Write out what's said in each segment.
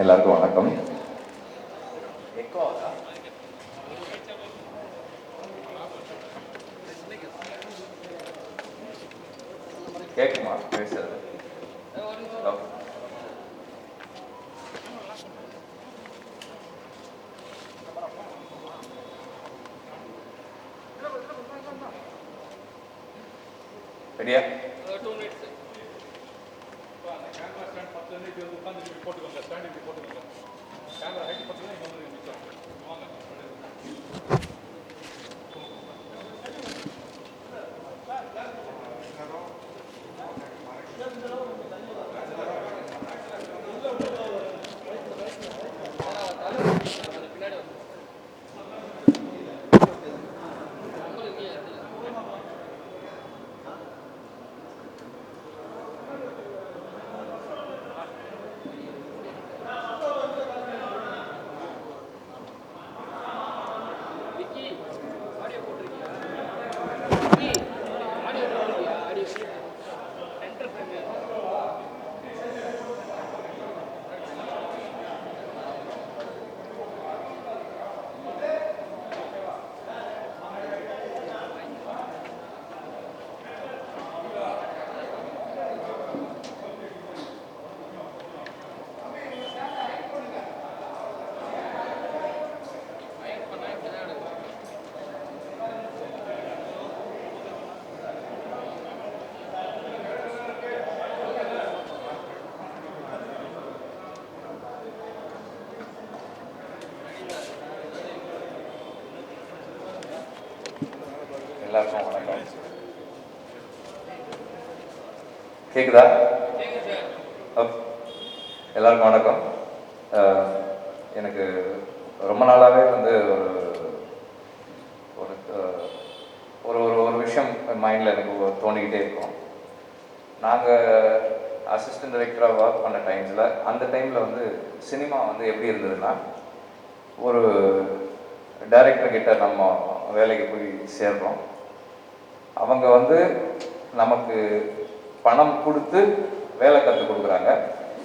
எல்லாருக்கும் வணக்கம். கேட்குமா பேசுறது? ரெடியா? எல்லாருக்கும் வணக்கம். கேக்குதா? எல்லாருக்கும் வணக்கம். எனக்கு ரொம்ப நாளாவே வந்து ஒரு ஒரு ஒரு விஷயம் மைண்டில் எனக்கு தோணிக்கிட்டே இருக்கும். நாங்கள் அசிஸ்டன்ட் டைரக்டராக ஒர்க் பண்ண டைம்ஸில் அந்த டைமில் வந்து சினிமா வந்து எப்படி இருந்ததுன்னா, ஒரு டைரக்டர் கிட்ட நம்ம வேலைக்கு போய் சேர்றோம். அவங்க வந்து நமக்கு பணம் கொடுத்து வேலை கற்றுக் கொடுக்குறாங்க.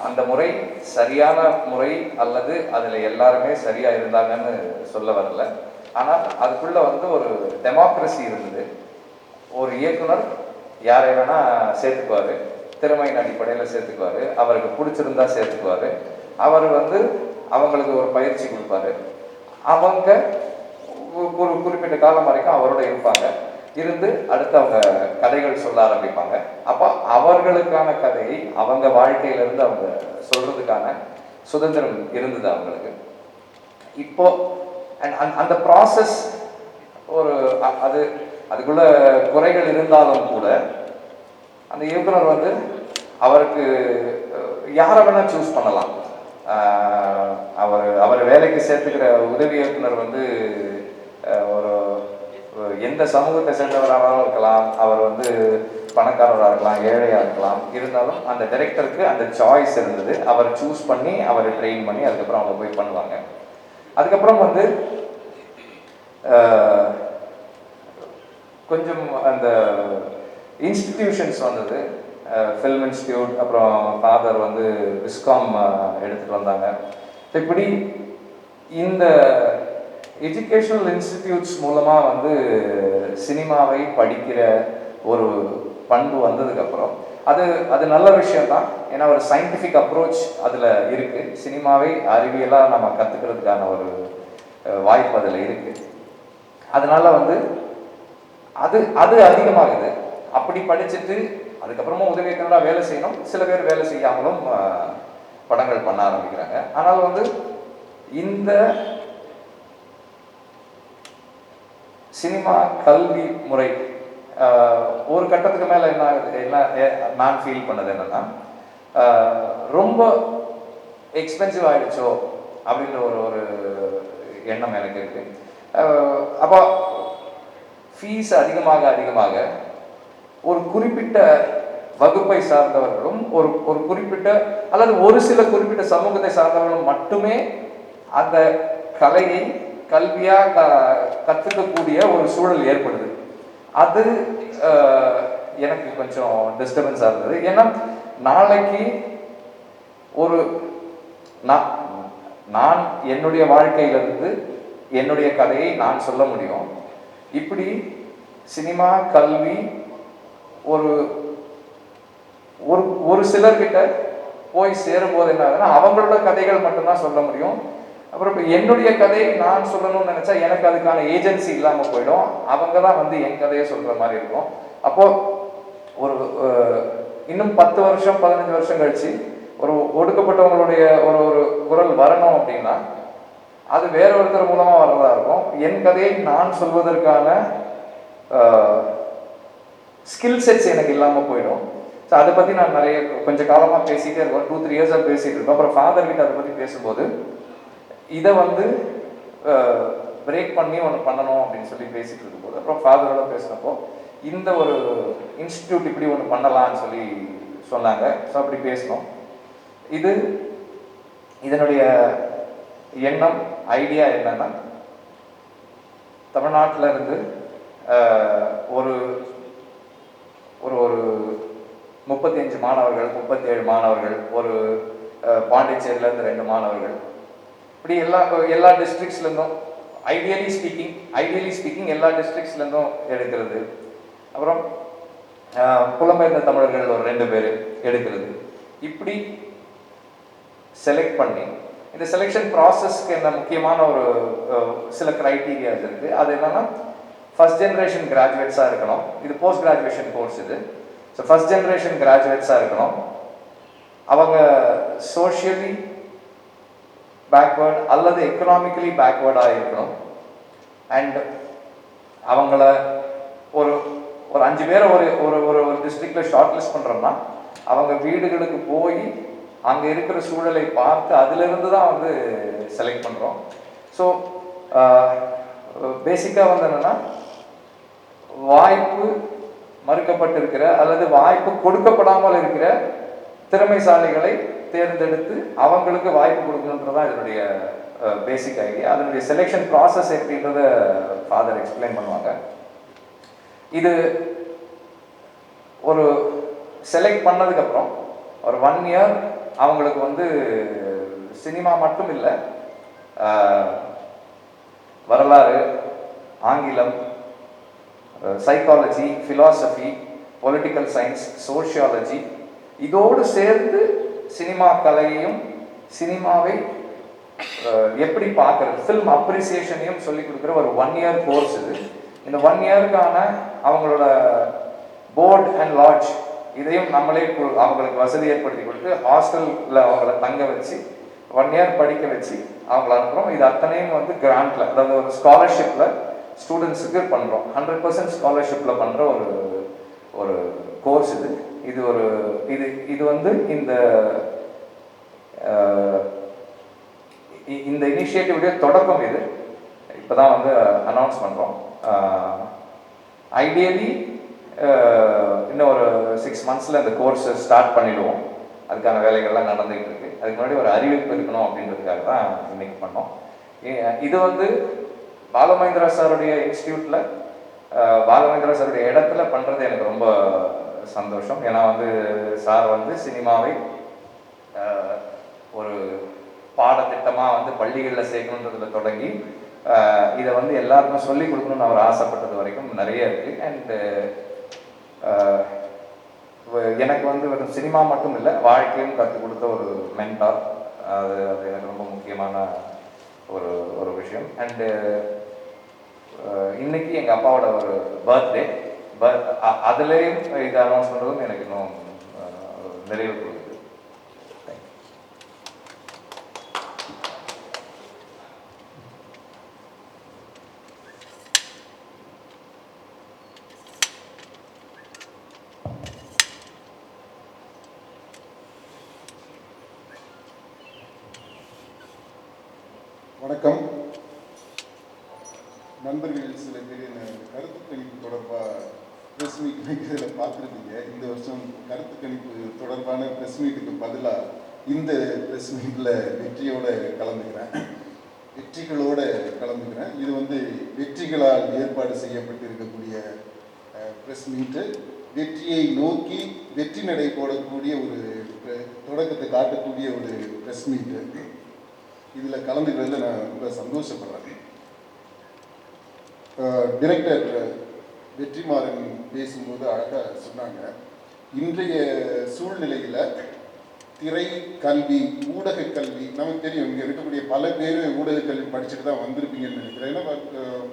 அந்த முறை சரியான முறை அல்லது அதில் எல்லாருமே சரியாக இருந்தாங்கன்னு சொல்ல வரல. ஆனால் அதுக்குள்ளே வந்து ஒரு டெமோக்ரஸி இருந்தது. ஒரு இயக்குனர் யாரை வேணால் சேர்த்துக்குவார், திறமையின் அடிப்படையில் சேர்த்துக்குவார், அவருக்கு பிடிச்சிருந்தா சேர்த்துக்குவார். அவர் வந்து அவங்களுக்கு ஒரு பயிற்சி கொடுப்பாரு. அவங்க ஒரு குறிப்பிட்ட காலம் வரைக்கும் அவரோட இருப்பாங்க. இருந்து அடுத்து அவங்க கதைகள் சொல்ல ஆரம்பிப்பாங்க. அப்போ அவர்களுக்கான கதையை அவங்க வாழ்க்கையிலிருந்து அவங்க சொல்றதுக்கான சுதந்திரம் இருந்தது அவங்களுக்கு. இப்போ அந்த ப்ராசஸ் ஒரு அதுக்குள்ள குறைகள் இருந்தாலும் கூட அந்த இயக்குனர் வந்து அவருக்கு யாரை வேணா சூஸ் பண்ணலாம். அவர் வேலைக்கு சேர்த்துக்கிற உதவி இயக்குனர் வந்து ஒரு எந்த சமூகத்தை சேர்ந்தவராகவும் இருக்கலாம், அவர் வந்து பணக்காரராக இருக்கலாம், ஏழையாக இருக்கலாம். இருந்தாலும் அந்த டைரக்டருக்கு அந்த சாய்ஸ் இருந்தது. அவர் சூஸ் பண்ணி அவரை ட்ரெயின் பண்ணி அதுக்கப்புறம் அவங்க போய் பண்ணுவாங்க. அதுக்கப்புறம் வந்து கொஞ்சம் அந்த இன்ஸ்டிடியூஷன்ஸ் வந்தது. ஃபில்ம் இன்ஸ்டியூட், அப்புறம் ஃபாதர் வந்து விஸ்காம் எடுத்துகிட்டு வந்தாங்க. இப்படி இந்த எஜுகேஷனல் இன்ஸ்டிடியூட்ஸ் மூலமாக வந்து சினிமாவை படிக்கிற ஒரு பண்பு வந்ததுக்கப்புறம் அது நல்ல விஷயம்தான். ஏன்னா ஒரு சயின்டிஃபிக் அப்ரோச் அதில் இருக்குது. சினிமாவை அறிவியலாக நம்ம கற்றுக்கிறதுக்கான ஒரு வாய்ப்பு அதில் இருக்குது. அதனால வந்து அது அதிகமாகுது. அப்படி படிச்சுட்டு அதுக்கப்புறமா உதவி இயக்குனராக வேலை செய்யணும். சில பேர் வேலை செய்யாமலும் படங்கள் பண்ண ஆரம்பிக்கிறாங்க. ஆனால் வந்து இந்த சினிமா கல்வி முறை ஒரு கட்டத்துக்கு மேலே என்ன ஆகுது, நான் ஃபீல் பண்ணது என்னன்னா, ரொம்ப எக்ஸ்பென்சிவ் ஆகிடுச்சோ அப்படின்ற ஒரு எண்ணம் எனக்கு இருக்கு. அப்போ ஃபீஸ் அதிகமாக ஒரு குறிப்பிட்ட வகுப்பை சார்ந்தவர்களும் ஒரு குறிப்பிட்ட அல்லது ஒரு சில குறிப்பிட்ட சமூகத்தை சார்ந்தவர்களும் மட்டுமே அந்த கலையை கல்வியாக கற்றுக்கக்கூடிய ஒரு சூழல் ஏற்படுது. அது எனக்கு கொஞ்சம் டிஸ்டர்பன்ஸாக இருந்தது. ஏன்னா நாளைக்கு ஒரு நான் என்னுடைய வாழ்க்கையிலிருந்து என்னுடைய கதையை நான் சொல்ல முடியும். இப்படி சினிமா, கல்வி ஒரு ஒரு ஒரு சிலர்கிட்ட போய் சேரும்போது என்ன ஆகுதுன்னா அவங்களோட கதைகள் மட்டும்தான் சொல்ல முடியும். அப்புறம் இப்போ என்னுடைய கதையை நான் சொல்லணும்னு நினைச்சா எனக்கு அதுக்கான ஏஜென்சி இல்லாமல் போயிடும். அவங்க தான் வந்து என் கதையை சொல்ற மாதிரி இருக்கும். அப்போ ஒரு இன்னும் 10 வருஷம் 15 வருஷம் கழிச்சு ஒரு ஒடுக்கப்பட்டவங்களுடைய ஒரு ஒரு குரல் வரணும் அப்படின்னா அது வேற ஒருத்தர் மூலமா வரதா இருக்கும். என் கதையை நான் சொல்வதற்கான ஸ்கில் செட்ஸ் எனக்கு இல்லாமல் போயிடும். ஸோ அதை பற்றி நான் நிறைய கொஞ்சம் காலமாக பேசிகிட்டே இருக்கோம். 2-3 இயர்ஸாக பேசிகிட்டு இருக்கோம். அப்புறம் ஃபாதர் கிட்ட அதை பற்றி பேசும்போது இதை வந்து பிரேக் பண்ணி ஒன்று பண்ணணும் அப்படின்னு சொல்லி பேசிகிட்டு இருக்கும்போது அப்புறம் ஃபாதரோட பேசினப்போ இந்த ஒரு இன்ஸ்டிடியூட் இப்படி ஒன்று பண்ணலான்னு சொல்லி சொன்னாங்க. ஸோ அப்படி பேசினோம். இதனுடைய எண்ணம், ஐடியா என்னன்னா, தமிழ்நாட்டில் இருந்து ஒரு ஒரு ஒரு 35 மாணவர்கள், 37 மாணவர்கள், ஒரு பாண்டிச்சேரியிலேருந்து 2 மாணவர்கள், இப்படி எல்லா டிஸ்ட்ரிக்ட்ஸ்லேருந்தும் ஐடியலி ஸ்பீக்கிங் எல்லா டிஸ்ட்ரிக்ட்ஸ்லேருந்தும் எடுக்கிறது. அப்புறம் புலம்பெயர்ந்த தமிழர்கள் ஒரு 2 பேர் எடுக்கிறது. இப்படி செலக்ட் பண்ணி இந்த செலெக்ஷன் ப்ராசஸ்க்கு என்ன முக்கியமான ஒரு சில க்ரைட்டீரியாஸ் இருக்குது. அது என்னன்னா, ஃபர்ஸ்ட் ஜென்ரேஷன் கிராஜுவேட்ஸாக இருக்கணும். இது போஸ்ட் கிராஜுவேஷன் கோர்ஸ் இது. ஸோ ஃபர்ஸ்ட் ஜென்ரேஷன் கிராஜுவேட்ஸாக இருக்கணும். அவங்க சோஷியலி பேக்வேர்ட் அல்லது எக்கனாமிக்கலி பேக்வேர்டாக இருக்கணும். அண்ட் அவங்கள ஒரு ஒரு 5 பேரை ஒரு ஒரு ஒரு டிஸ்ட்ரிக்டில் ஷார்ட் லிஸ்ட் பண்ணுறோம்னா அவங்க வீடுகளுக்கு போய் அங்கே இருக்கிற சூழலை பார்த்து அதிலிருந்து தான் வந்து செலக்ட் பண்ணுறோம். ஸோ பேசிக்காக வந்து என்னென்னா, வாய்ப்பு மறுக்கப்பட்டிருக்கிற அல்லது வாய்ப்பு கொடுக்கப்படாமல் இருக்கிற திறமைசாலிகளை தேர்ந்தெடுத்து அவங்களுக்கு வாய்ப்பு கொடுக்கணுன்றதான் இதனுடைய பேசிக் ஐடியா. அதனுடைய செலெக்ஷன் ப்ராசஸ் எப்படின்றத ஃபாதர் எக்ஸ்பிளைன் பண்ணுவாங்க. இது ஒரு செலக்ட் பண்ணதுக்கப்புறம் ஒரு 1 இயர் அவங்களுக்கு வந்து சினிமா மட்டும் இல்லை, வரலாறு, ஆங்கிலம், psychology, philosophy, political science, sociology, இதோடு சேர்ந்து சினிமா கலையையும் சினிமாவை எப்படி பார்க்கறது, ஃபில்ம் அப்ரிசியேஷனையும் சொல்லிக் கொடுக்குற ஒரு 1 இயர் கோர்ஸ் இது. இந்த 1 இயருக்கான அவங்களோட போர்ட் அண்ட் லாட்ஜ் இதையும் நம்மளே அவங்களுக்கு வசதி ஏற்படுத்தி கொடுத்து ஹாஸ்டலில் அவங்கள தங்க வச்சு 1 இயர் படிக்க வச்சு அவங்கள அனுப்புகிறோம். இது அத்தனையும் வந்து கிராண்டில், அதாவது ஒரு ஸ்காலர்ஷிப்பில் ஸ்டூடெண்ட்ஸுக்கு பண்ணுறோம். 100% ஸ்காலர்ஷிப்பில் பண்ணுற ஒரு ஒரு கோர்ஸ் இது. இது ஒரு இது வந்து இந்த இனிஷியேட்டிவுடைய தொடக்கம். இது இப்போ தான் வந்து அனௌன்ஸ் பண்ணுறோம். ஐடியலி இன்னும் ஒரு 6 மந்த்ஸில் இந்த கோர்ஸை ஸ்டார்ட் பண்ணிடுவோம். அதுக்கான வேலைகள்லாம் நடந்துகிட்டு இருக்கு. அதுக்கு முன்னாடி ஒரு அறிவிப்பு இருக்கணும் அப்படின்றதுக்காக தான் இன்னைக்கு பண்ணோம். இது வந்து பாலமகேந்திரா சாருடைய இன்ஸ்டியூட்டில் பாலமகேந்திரா சாருடைய இடத்துல பண்ணுறது எனக்கு ரொம்ப சந்தோஷம். ஏன்னா வந்து சார் வந்து சினிமாவை ஒரு பாடத்திட்டமாக வந்து பள்ளிகளில் சேர்க்கணுன்றதுல தொடங்கி இதை வந்து எல்லாருக்கும் சொல்லிக் கொடுக்கணும்னு அவர் ஆசைப்பட்டது வரைக்கும் நிறைய இருக்குது. அண்டு எனக்கு வந்து வெறும் சினிமா மட்டும் இல்லை, வாழ்க்கையும் கற்றுக் கொடுத்த ஒரு மென்டார். அது எனக்கு ரொம்ப முக்கியமான ஒரு ஒரு விஷயம். அண்டு இன்னைக்கு எங்கள் அப்பாவோட ஒரு பர்த்டே. அதுலேயும் இதை அனௌன்ஸ் பண்ணுறதும் எனக்கு இன்னும் நிறைவு கொடுக்குது. வணக்கம் நண்பர்கள். சில பேர் என்ன கருத்து கணிப்பு தொடர்பாக ப்ரெஸ் மீட் வைக்கிறதில் பார்த்துருப்பீங்க. இந்த வருஷம் கருத்து கணிப்பு தொடர்பான ப்ரெஸ் மீட்டுக்கு பதிலாக இந்த ப்ரெஸ் மீட்டில் வெற்றிகளோடு கலந்துக்கிறேன். இது வந்து வெற்றிகளால் ஏற்பாடு செய்யப்பட்டு இருக்கக்கூடிய ப்ரெஸ் மீட்டு. வெற்றியை நோக்கி வெற்றி நடை போடக்கூடிய ஒரு தொடக்கத்தை காட்டக்கூடிய ஒரு ப்ரெஸ் மீட்டு. இதில் கலந்துக்கிறதுல நான் ரொம்ப சந்தோஷப்படுறேன். டிரெக்டர் வெற்றிமாறன் பேசும்போது அழகாக சொன்னாங்க, இன்றைய சூழ்நிலையில் திரை கல்வி, ஊடக கல்வி, நமக்கு தெரியும் இங்கே இருக்கக்கூடிய பல பேர் ஊடக கல்வி படிச்சுட்டு தான் வந்திருப்பீங்கன்னு நினைக்கிறேன். ஏன்னா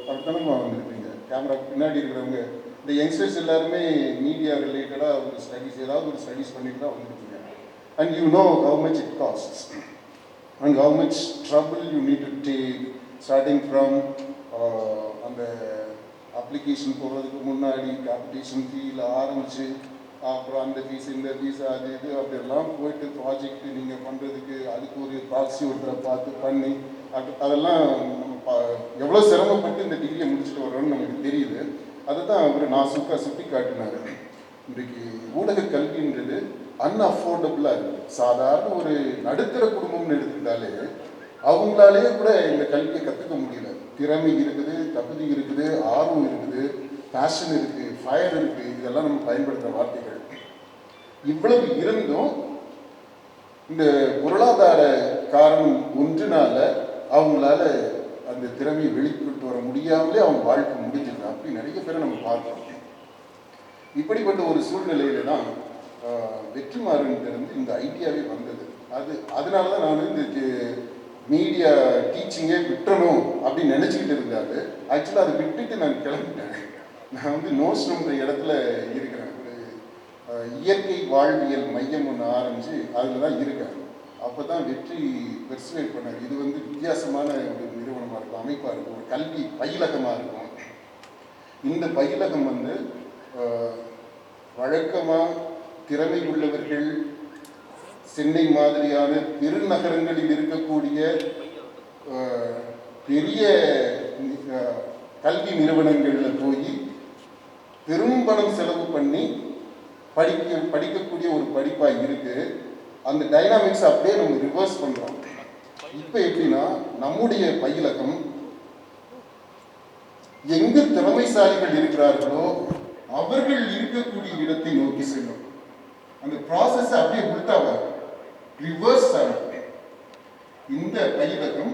அப்படித்தானமா வந்திருப்பீங்க. கேமரா பின்னாடி இருக்கிறவங்க இந்த யங்ஸ்டர்ஸ் எல்லாருமே மீடியா ரிலேட்டடாக ஒரு ஸ்டடீஸ், ஏதாவது ஒரு ஸ்டடீஸ் பண்ணிட்டு தான் வந்திருப்பீங்க. And you know how much it castes and how much trouble you need to take, starting from அந்த அப்ளிகேஷன் போடுறதுக்கு முன்னாடி கேபிடேஷன் ஃபீல் ஆரம்பிச்சு, அப்புறம் அந்த ஃபீஸ் இந்த ஃபீஸ் அது இது அப்படியெல்லாம் போயிட்டு ப்ராஜெக்ட் நீங்கள் பண்ணுறதுக்கு அதுக்கு ஒரு ப்ராக்ஸி ஒருத்தரை பார்த்து பண்ணி அதெல்லாம் நம்ம எவ்வளோ சிரமப்பட்டு இந்த டிகிரியை முடிச்சுட்டு வர்றோம்னு நமக்கு தெரியுது. அதை தான் அவர் நாசுக்காக சுட்டி காட்டினார். இன்றைக்கு ஊடக கல்வின்றது அன்அஃபோர்டபுளாக இருக்குது. சாதாரண ஒரு நடுத்தர குடும்பம்னு எடுத்துக்கிட்டாலே அவங்களாலே கூட இந்த கல்வியை கற்றுக்க முடியல. திறமை இருக்குது, தகுதி இருக்குது, ஆர்வம் இருக்குது, பேஷன் இருக்குது, ஃபயர் இருக்குது, இதெல்லாம் நம்ம பயன்படுத்துகிற வார்த்தைகள். இவ்வளவு இருந்தும் இந்த பொருளாதார காரணம் ஒன்றினால அவங்களால அந்த திறமையை வெளிக்கொண்டு வர முடியாமலே அவங்க வாழ்க்கை முடிஞ்சிருக்கு. அப்படி நிறைய பேரை நம்ம பார்க்கிறோம். இப்படிப்பட்ட ஒரு சூழ்நிலையில தான் வெற்றிமாறன்கிட்ட இந்த ஐடியாவே வந்தது. அதனால தான் நான் இந்த மீடியா டீச்சிங்கே விட்டுறணும் அப்படின்னு நினச்சிக்கிட்டு இருந்தாரு. ஆக்சுவலாக அதை விட்டுட்டு நான் கிளம்பிட்டேன். நான் நோஸ்ன்ற இடத்துல இருக்கிறேன். ஒரு இயற்கை வாழ்வியல் மையம் ஒன்று ஆரம்பித்து அதில் தான் இருக்கேன். அப்போ தான் வெற்றி பெர்சுவேட் பண்ணார். இது வித்தியாசமான ஒரு நிறுவனமாக இருக்கும், அமைப்பாக இருக்கும், ஒரு கல்வி பயிலகமாக இருக்கும். இந்த பயிலகம் வழக்கமாக திறமை உள்ளவர்கள் சென்னை மாதிரியான பெருநகரங்களில் இருக்கக்கூடிய பெரிய கல்வி நிறுவனங்களில் போய் பெரும் பணம் செலவு பண்ணி படிக்கக்கூடிய ஒரு படிப்பாக இருக்கு. அந்த டைனாமிக்ஸ் அப்படியே நம்ம ரிவர்ஸ் பண்றோம். இப்போ எப்படின்னா நம்முடைய பயிலகம் எங்கு திறமைசாலிகள் இருக்கிறார்களோ அவர்கள் இருக்கக்கூடிய இடத்தை நோக்கி செல்லும். அந்த ப்ராசஸ் அப்படியே உள்டாவா ரிவர்ஸ் ஆகும். இந்த பயிலகம்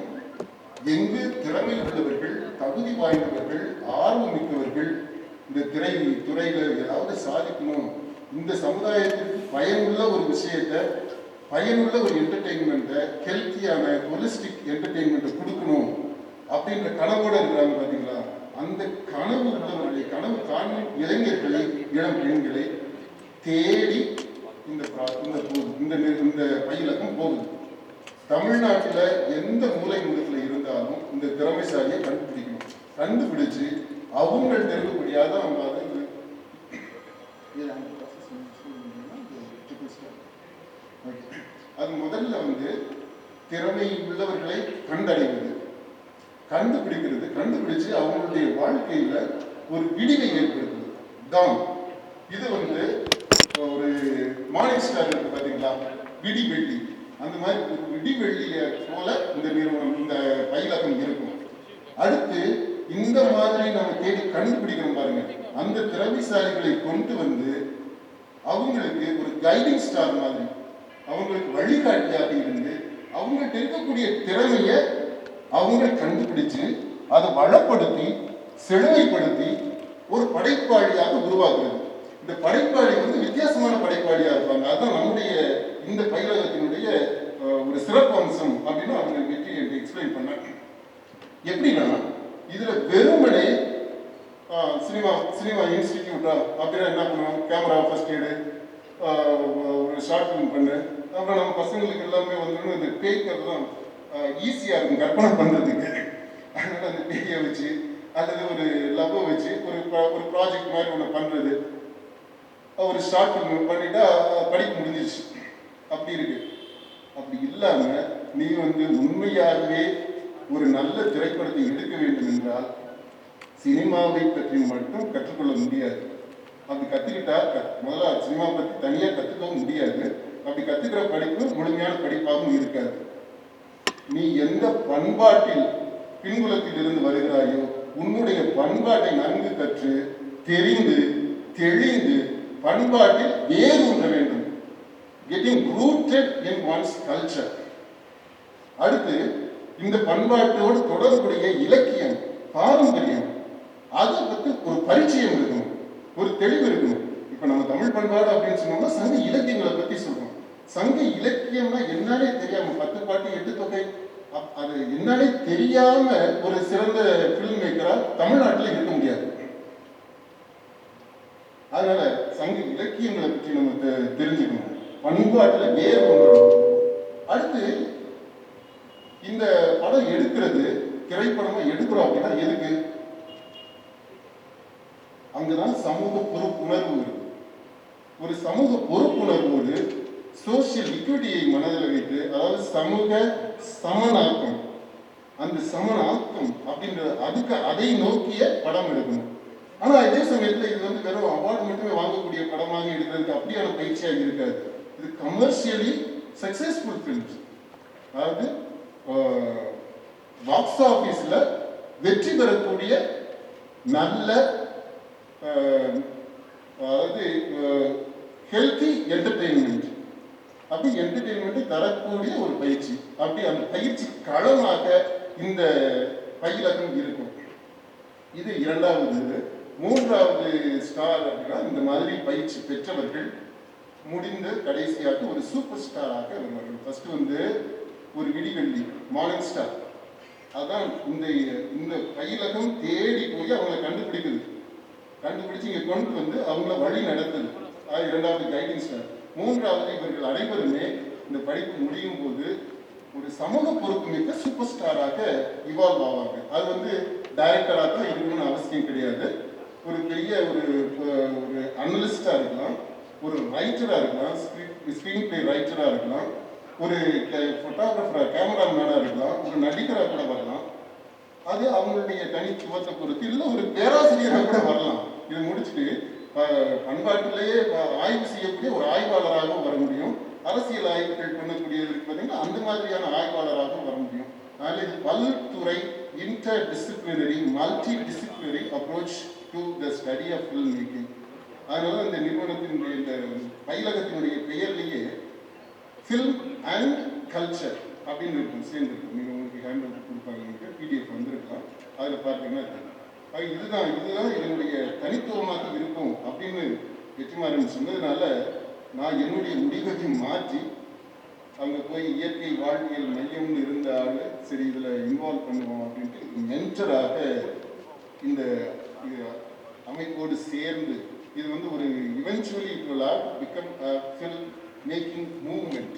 எங்கு திறமை உள்ளவர்கள், தகுதி வாய்ந்தவர்கள், ஆர்வம் மிக்கவர்கள் இந்த துறையில ஏதாவது சாதிக்கணும், இந்த சமுதாயத்திற்கு பயனுள்ள ஒரு விஷயத்தை, பயனுள்ள ஒரு என்டர்டெயின்மெண்ட்டை, ஹெல்த்தியான ஹோலிஸ்டிக் என்டர்டெயின்மெண்ட்டை கொடுக்கணும் அப்படின்ற கனவோட இருக்கிறாங்க பார்த்தீங்களா? அந்த கனவு உள்ளவர்களை, கனவு காணும் இளைஞர்களை, இளம் பெண்களை தேடி இந்த பயிலகம் போகுது. தமிழ்நாட்டில் எந்த மூலை முடுக்கில் இருந்தாலும் இந்த திறமைசாலியை கண்டுபிடிக்கணும். கண்டுபிடிச்சு அவங்கள்ட்ட இருக்கக்கூடியாதான் அவங்க அது முதல்ல திறமை உள்ளவர்களை கண்டடைவது, கண்டுபிடிக்கிறது, கண்டுபிடிச்சு அவங்களுடைய வாழ்க்கையில ஒரு விடிவை ஏற்படுத்துது தான். இது ஒரு மார்னிங் ஸ்டார் இருக்கு பாத்தீங்களா, விடி வெள்ளி, அந்த மாதிரி ஒரு விடி வெள்ளிய போல இந்த நிறுவனம், இந்த பயிலகம் இருக்கும். அடுத்து இந்த மாதிரி நம்ம தேடி கண்டுபிடிக்கிறோம் பாருங்க, அந்த திறமைசாலிகளை கொண்டு அவங்களுக்கு ஒரு கைடிங் ஸ்டார் மாதிரி, அவங்களுக்கு வழிகாட்டியாக இருந்து அவங்கள்ட்ட இருக்கக்கூடிய திறமைய அவங்க கண்டுபிடிச்சு அதை வளப்படுத்தி செழுமைப்படுத்தி ஒரு படைப்பாளியாக உருவாக்குறது. இந்த படைப்பாளி வித்தியாசமான படைப்பாளியா இருப்பாங்க. அதுதான் நம்முடைய இந்த பயிலகத்தினுடைய ஒரு சிறப்பு அம்சம் அப்படின்னு அவங்க வெற்றி என்று எக்ஸ்பிளைன் பண்ணாங்க. எப்படின்னா இதுல வெறுமனே சினிமா இன்ஸ்டிடியூட்டா அப்படின்னா என்ன பண்ணுவோம், கேமரா ஃபர்ஸ்ட் எய்டு, ஒரு ஷார்ட் ஃபிலிம் பண்ணு, அப்புறம் நம்ம பசங்களுக்கு எல்லாமே இந்த பேய்க்கிறதுலாம் ஈஸியாக இருக்கும் கற்பனை பண்ணுறதுக்கு. அதனால அந்த பேயை வச்சு அல்லது ஒரு லவ்வை வச்சு ஒரு ப்ராஜெக்ட் மாதிரி ஒன்று பண்ணுறது, ஒரு ஷார்ட் ஃபிலிம் பண்ணிட்டா படிக்க முடிஞ்சிச்சு. அப்படி இருக்கு. அப்படி இல்லாமல் நீ உண்மையாகவே ஒரு நல்ல திரைப்படத்தை எடுக்க வேண்டும் என்றால் சினிமாவை பற்றி மட்டும் கற்றுக்கொள்ள முடியாது. அப்படி கற்றுக்கிட்டா முதல்ல சினிமா பற்றி தனியாக கற்றுக்கவும் முடியாது. அப்படி கற்றுக்கிற படிப்பு முழுமையான படிப்பாகவும் இருக்காது. நீ எந்த பண்பாட்டில் பின்புலத்தில் இருந்து வருகிறாயோ உன்னுடைய பண்பாட்டை நன்கு கற்று தெரிந்து தெளிந்து பண்பாட்டில் வேறு ஊன்ற வேண்டும். Getting rooted in one's culture. அடுத்து இந்த பண்பாட்டோடு தொடர்புடைய இலக்கியம், பாரம்பரியம், அதை பற்றி ஒரு பரிச்சயம் இருக்கணும், ஒரு தெளிவு இருக்கணும். இப்ப நம்ம தமிழ் பண்பாடு அப்படின்னு சொன்னோம்னா சங்க இலக்கியங்களை பத்தி சொல்றோம். சங்க இலக்கியம்னா என்னன்னே தெரியாம 10 பாட்டு 8 தொகை அது என்னன்னே தெரியாம ஒரு சிறந்த பிலிம் மேக்கரா தமிழ்நாட்டில் இருக்க முடியாது. அதனால சங்க இலக்கியங்களை பற்றி நம்ம தெரிஞ்சுக்கணும், பண்பாட்டில் வேறு ஒன்று. அடுத்து இந்த படம் எடுக்கிறது, திரைப்படமா எடுக்கிறோம் அப்படின்னா எதுக்கு? அங்கதான் சமூக பொறுப்புணர்வு இருக்கு. ஒரு சமூக பொறுப்புணர்வோடு சோசியல் இக்விட்டியை மனதில் வைத்து, அதாவது சமூக சமனாக்கம், அந்த சமனாக்கம் அப்படின்ற அதுக்கு அதை நோக்கிய படம் எடுக்கணும். ஆனா இதே சமயத்தில் இது வந்து வெறும் அவார்டு மட்டுமே வாங்கக்கூடிய படமாக எடுக்கிறதுக்கு அப்படியான பயிற்சியாக இருக்காது. இது கமர்ஷியலி சக்சஸ்ஃபுல் ஃபிலிம்ஸ், அதாவது பாக்ஸ் ஆஃபீஸ்ல வெற்றி பெறக்கூடிய நல்ல அதாவது ஹெல்த்தி என்டர்டெயின்மெண்ட், அப்படி என்டர்டெயின்மெண்ட் தரக்கூடிய ஒரு பயிற்சி. அப்படி அந்த பயிற்சி களமாக இந்த பயிலகம் இருக்கும். இது இரண்டாவது. மூன்றாவது ஸ்டார் அப்படின்னா இந்த மாதிரி பயிற்சி பெற்றவர்கள் முடிந்து கடைசியாக ஒரு சூப்பர் ஸ்டாராக வருவார்கள். ஃபர்ஸ்ட் வந்து ஒரு விடிவெள்ளி மார்னிங் ஸ்டார், அதான் இந்த பயிலகம் தேடி போய் அவங்களை கண்டுபிடிச்சு இங்க கொண்டு வந்து அவங்கள வழி நடத்துது. அது இரண்டாவது கைடிங் ஸ்டார். மூன்றாவது இவர்கள் அனைவருமே இந்த படிப்பு முடியும் போது ஒரு சமூக பொறுப்பு மிக்க சூப்பர் ஸ்டாராக இவால்வ் ஆவாங்க. அது வந்து டைரக்டராக தான் இருக்கணும்னு அவசியம் கிடையாது. ஒரு பெரிய ஒரு அனலிஸ்டா இருக்கலாம், ஒரு ரைட்டரா இருக்கலாம், ஸ்கிரீன் பிளே ரைட்டரா இருக்கலாம், ஒரு போட்டோகிராஃபரா கேமராமேனா இருக்கலாம், ஒரு நடிகராக கூட வரலாம். அது அவங்களுடைய தனித்துவத்தை பொறுத்து, இல்லை ஒரு பேராசிரியராக கூட வரலாம். இதை முடிச்சுட்டு பண்பாட்டிலேயே ஆய்வு செய்யக்கூடிய ஒரு ஆய்வாளராகவும் வர முடியும். அரசியல் ஆய்வுகள் பண்ணக்கூடியது பார்த்தீங்கன்னா அந்த மாதிரியான ஆய்வாளராகவும் வர முடியும். அதனால இது பல்துறை interdisciplinary multidisciplinary approach to the study of film making. அதனால இந்த நிறுவனத்தினுடைய இந்த பயிலகத்தினுடைய பெயர்லேயே ஃபில்ம் அண்ட் கல்ச்சர் அப்படின்னு இருக்கும், சேர்ந்துருக்கும். நீங்கள் உங்களுக்கு ஹேண்ட் அவுட் கொடுப்பாங்க, உங்களுக்கு பிடிஎஃப் வந்திருக்கலாம், அதில் பார்த்தீங்கன்னா இதுதான் இதனுடைய தனித்துவமாக இருக்கும் அப்படின்னு வெற்றிமாறன் சொன்னதுனால நான் என்னுடைய முடிவை மாற்றி அங்கே போய் இயற்கை வாழ்வியல் மையம்னு இருந்த ஆள், சரி இதில் இன்வால்வ் பண்ணுவோம் அப்படின்ட்டு மென்டராக இந்த அமைப்போடு சேர்ந்து இது வந்து ஒரு eventually it will have become a film making movement,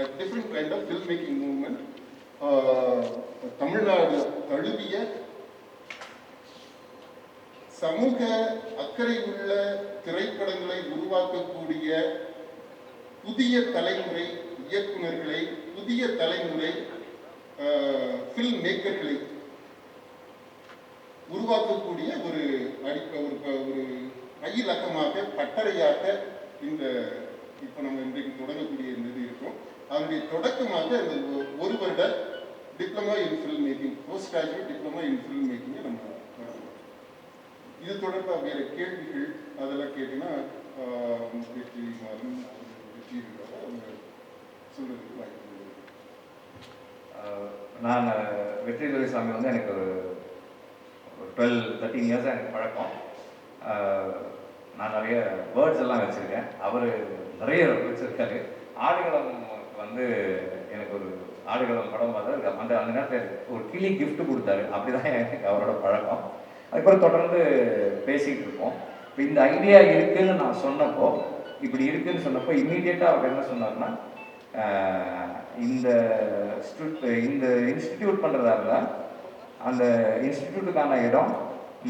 a different kind of film making movement. Tamil Nadu தழுவிய சமூக அக்கறை உள்ள திரைப்படங்களை உருவாக்கக்கூடிய புதிய தலைமுறை இயக்குநர்களை, புதிய தலைமுறை ஃபில்ம் மேக்கர்களை உருவாக்கக்கூடிய ஒரு பயிலகமாக, பட்டறையாக இந்த இப்போ நம்ம இன்றைக்கு தொடங்கக்கூடிய இந்த இது இருக்கும். அதனுடைய தொடக்கமாக இந்த ஒரு வருட diploma in film making, post graduate diploma in film மேக்கிங்கை நம்ம இது தொடர்பாக வேறு கேள்விகள் அதெல்லாம் கேட்டீங்கன்னா வெற்றி இருக்காங்க, அவங்க சொல்றதுக்கு வாய்ப்பு. நான் வெற்றி துரைசாமி வந்து எனக்கு ஒரு 12-13 இயர்ஸாக எனக்கு பழக்கம். நான் நிறைய பேர்ட்ஸ் எல்லாம் வச்சுருக்கேன், அவர் நிறைய வச்சுருக்காரு. ஆடுகளம் வந்து எனக்கு ஒரு ஆடுகளம் படம் பார்த்தாரு, அந்த நேரத்தில் ஒரு கிளி கிஃப்ட் கொடுத்தாரு. அப்படி தான் எனக்கு அவரோட பழக்கம். அதுக்கப்புறம் தொடர்ந்து பேசிகிட்டு இருக்கோம். இப்போ இந்த ஐடியா இருக்குதுன்னு நான் சொன்னப்போ, இப்படி இருக்குதுன்னு சொன்னப்போ இம்மீடியட்டாக அவர் என்ன சொன்னார்னா, இந்த இன்ஸ்டிடியூட் பண்ணுறதா இருந்தால் அந்த இன்ஸ்டிடியூட்டுக்கான இடம்,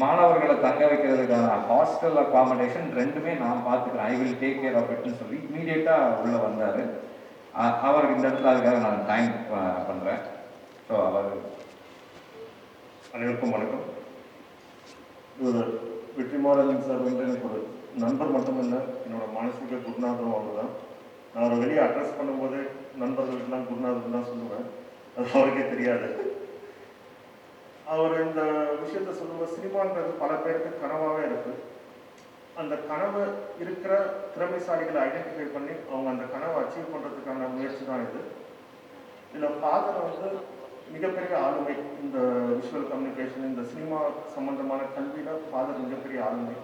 மாணவர்களை தங்க வைக்கிறதுக்கான ஹாஸ்டல் அக்காமடேஷன் ரெண்டுமே நான் பார்த்துக்கிறேன், I will take care of இட்னு சொல்லி இமீடியட்டாக உள்ளே வந்தார். அவருக்கு இந்த இடத்துல அதுக்காக நான் தேங்க் பண்ணுறேன். ஸோ அவர் அனைவருக்கும் வணக்கம். ஒரு வெற்றிமாறன் சார் வந்து எனக்கு ஒரு நண்பர் மட்டுமில்லை, என்னோட மானசீக குருநாதரும் அவர் தான். நான் அவரை வெளியே அட்ரஸ் பண்ணும்போது நண்பர்களுக்கெல்லாம் குருநாதன் தான் சொல்லுவேன், அது அவருக்கே தெரியாது. அவர் இந்த விஷயத்த சொல்லும்போது சினிமான்றது பல பேருக்கு கனவாகவே இருக்குது. அந்த கனவு இருக்கிற திறமைசாலிகளை ஐடென்டிஃபை பண்ணி அவங்க அந்த கனவை அச்சீவ் பண்ணுறதுக்கான முயற்சி தான் இது. இதில் ஃபாதர் வந்து மிகப்பெரிய ஆளுமை. இந்த விஷுவல் கம்யூனிகேஷன், இந்த சினிமா சம்பந்தமான கல்வியில் ஃபாதர் மிகப்பெரிய ஆளுமை.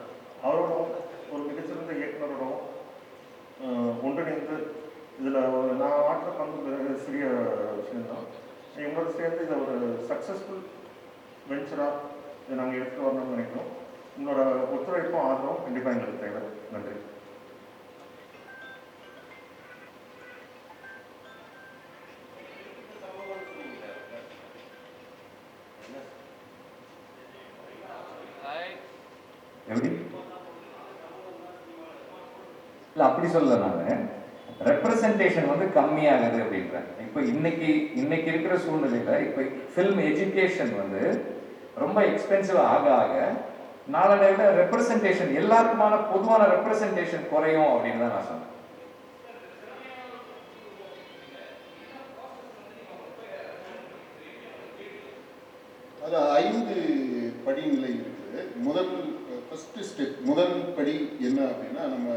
அவரோட ஒரு மிகச்சிறந்த இயக்குனரோட ஒன்றிணைந்து இதில் நான் ஆற்ற பங்கு சிறிய விஷயம்தான். எங்களோட சேர்ந்து இதை ஒரு சக்ஸஸ்ஃபுல் வெஞ்சராக இதை நாங்கள் எடுத்துகிட்டு வரணும்னு நினைக்கிறோம். உங்களோட ஒத்துழைப்பும் ஆதரவும் கண்டிப்பாக எங்களுக்கு தேவை. நன்றி. எப்படி இல்லை அப்படி சொல்லலை, நான் ரெப்ரசன்டேஷன் வந்து கம்மியாகுது அப்படின்றேன். இப்போ இன்னைக்கு இருக்கிற சூழ்நிலையில் இப்போ ஃபில்ம் எஜுகேஷன் வந்து ரொம்ப எக்ஸ்பென்சிவ் ஆக ஆக நாளடைவில் ரெப்ரசன்டேஷன் எல்லாருக்குமான பொதுவான ரெப்ரசன்டேஷன் குறையும் அப்படின்னு தான் நான் சொன்னேன். அது 5 படிநிலை இருக்குது. ஃபர்ஸ்ட் ஸ்டெப், முதல் படி என்ன அப்படின்னா, நம்ம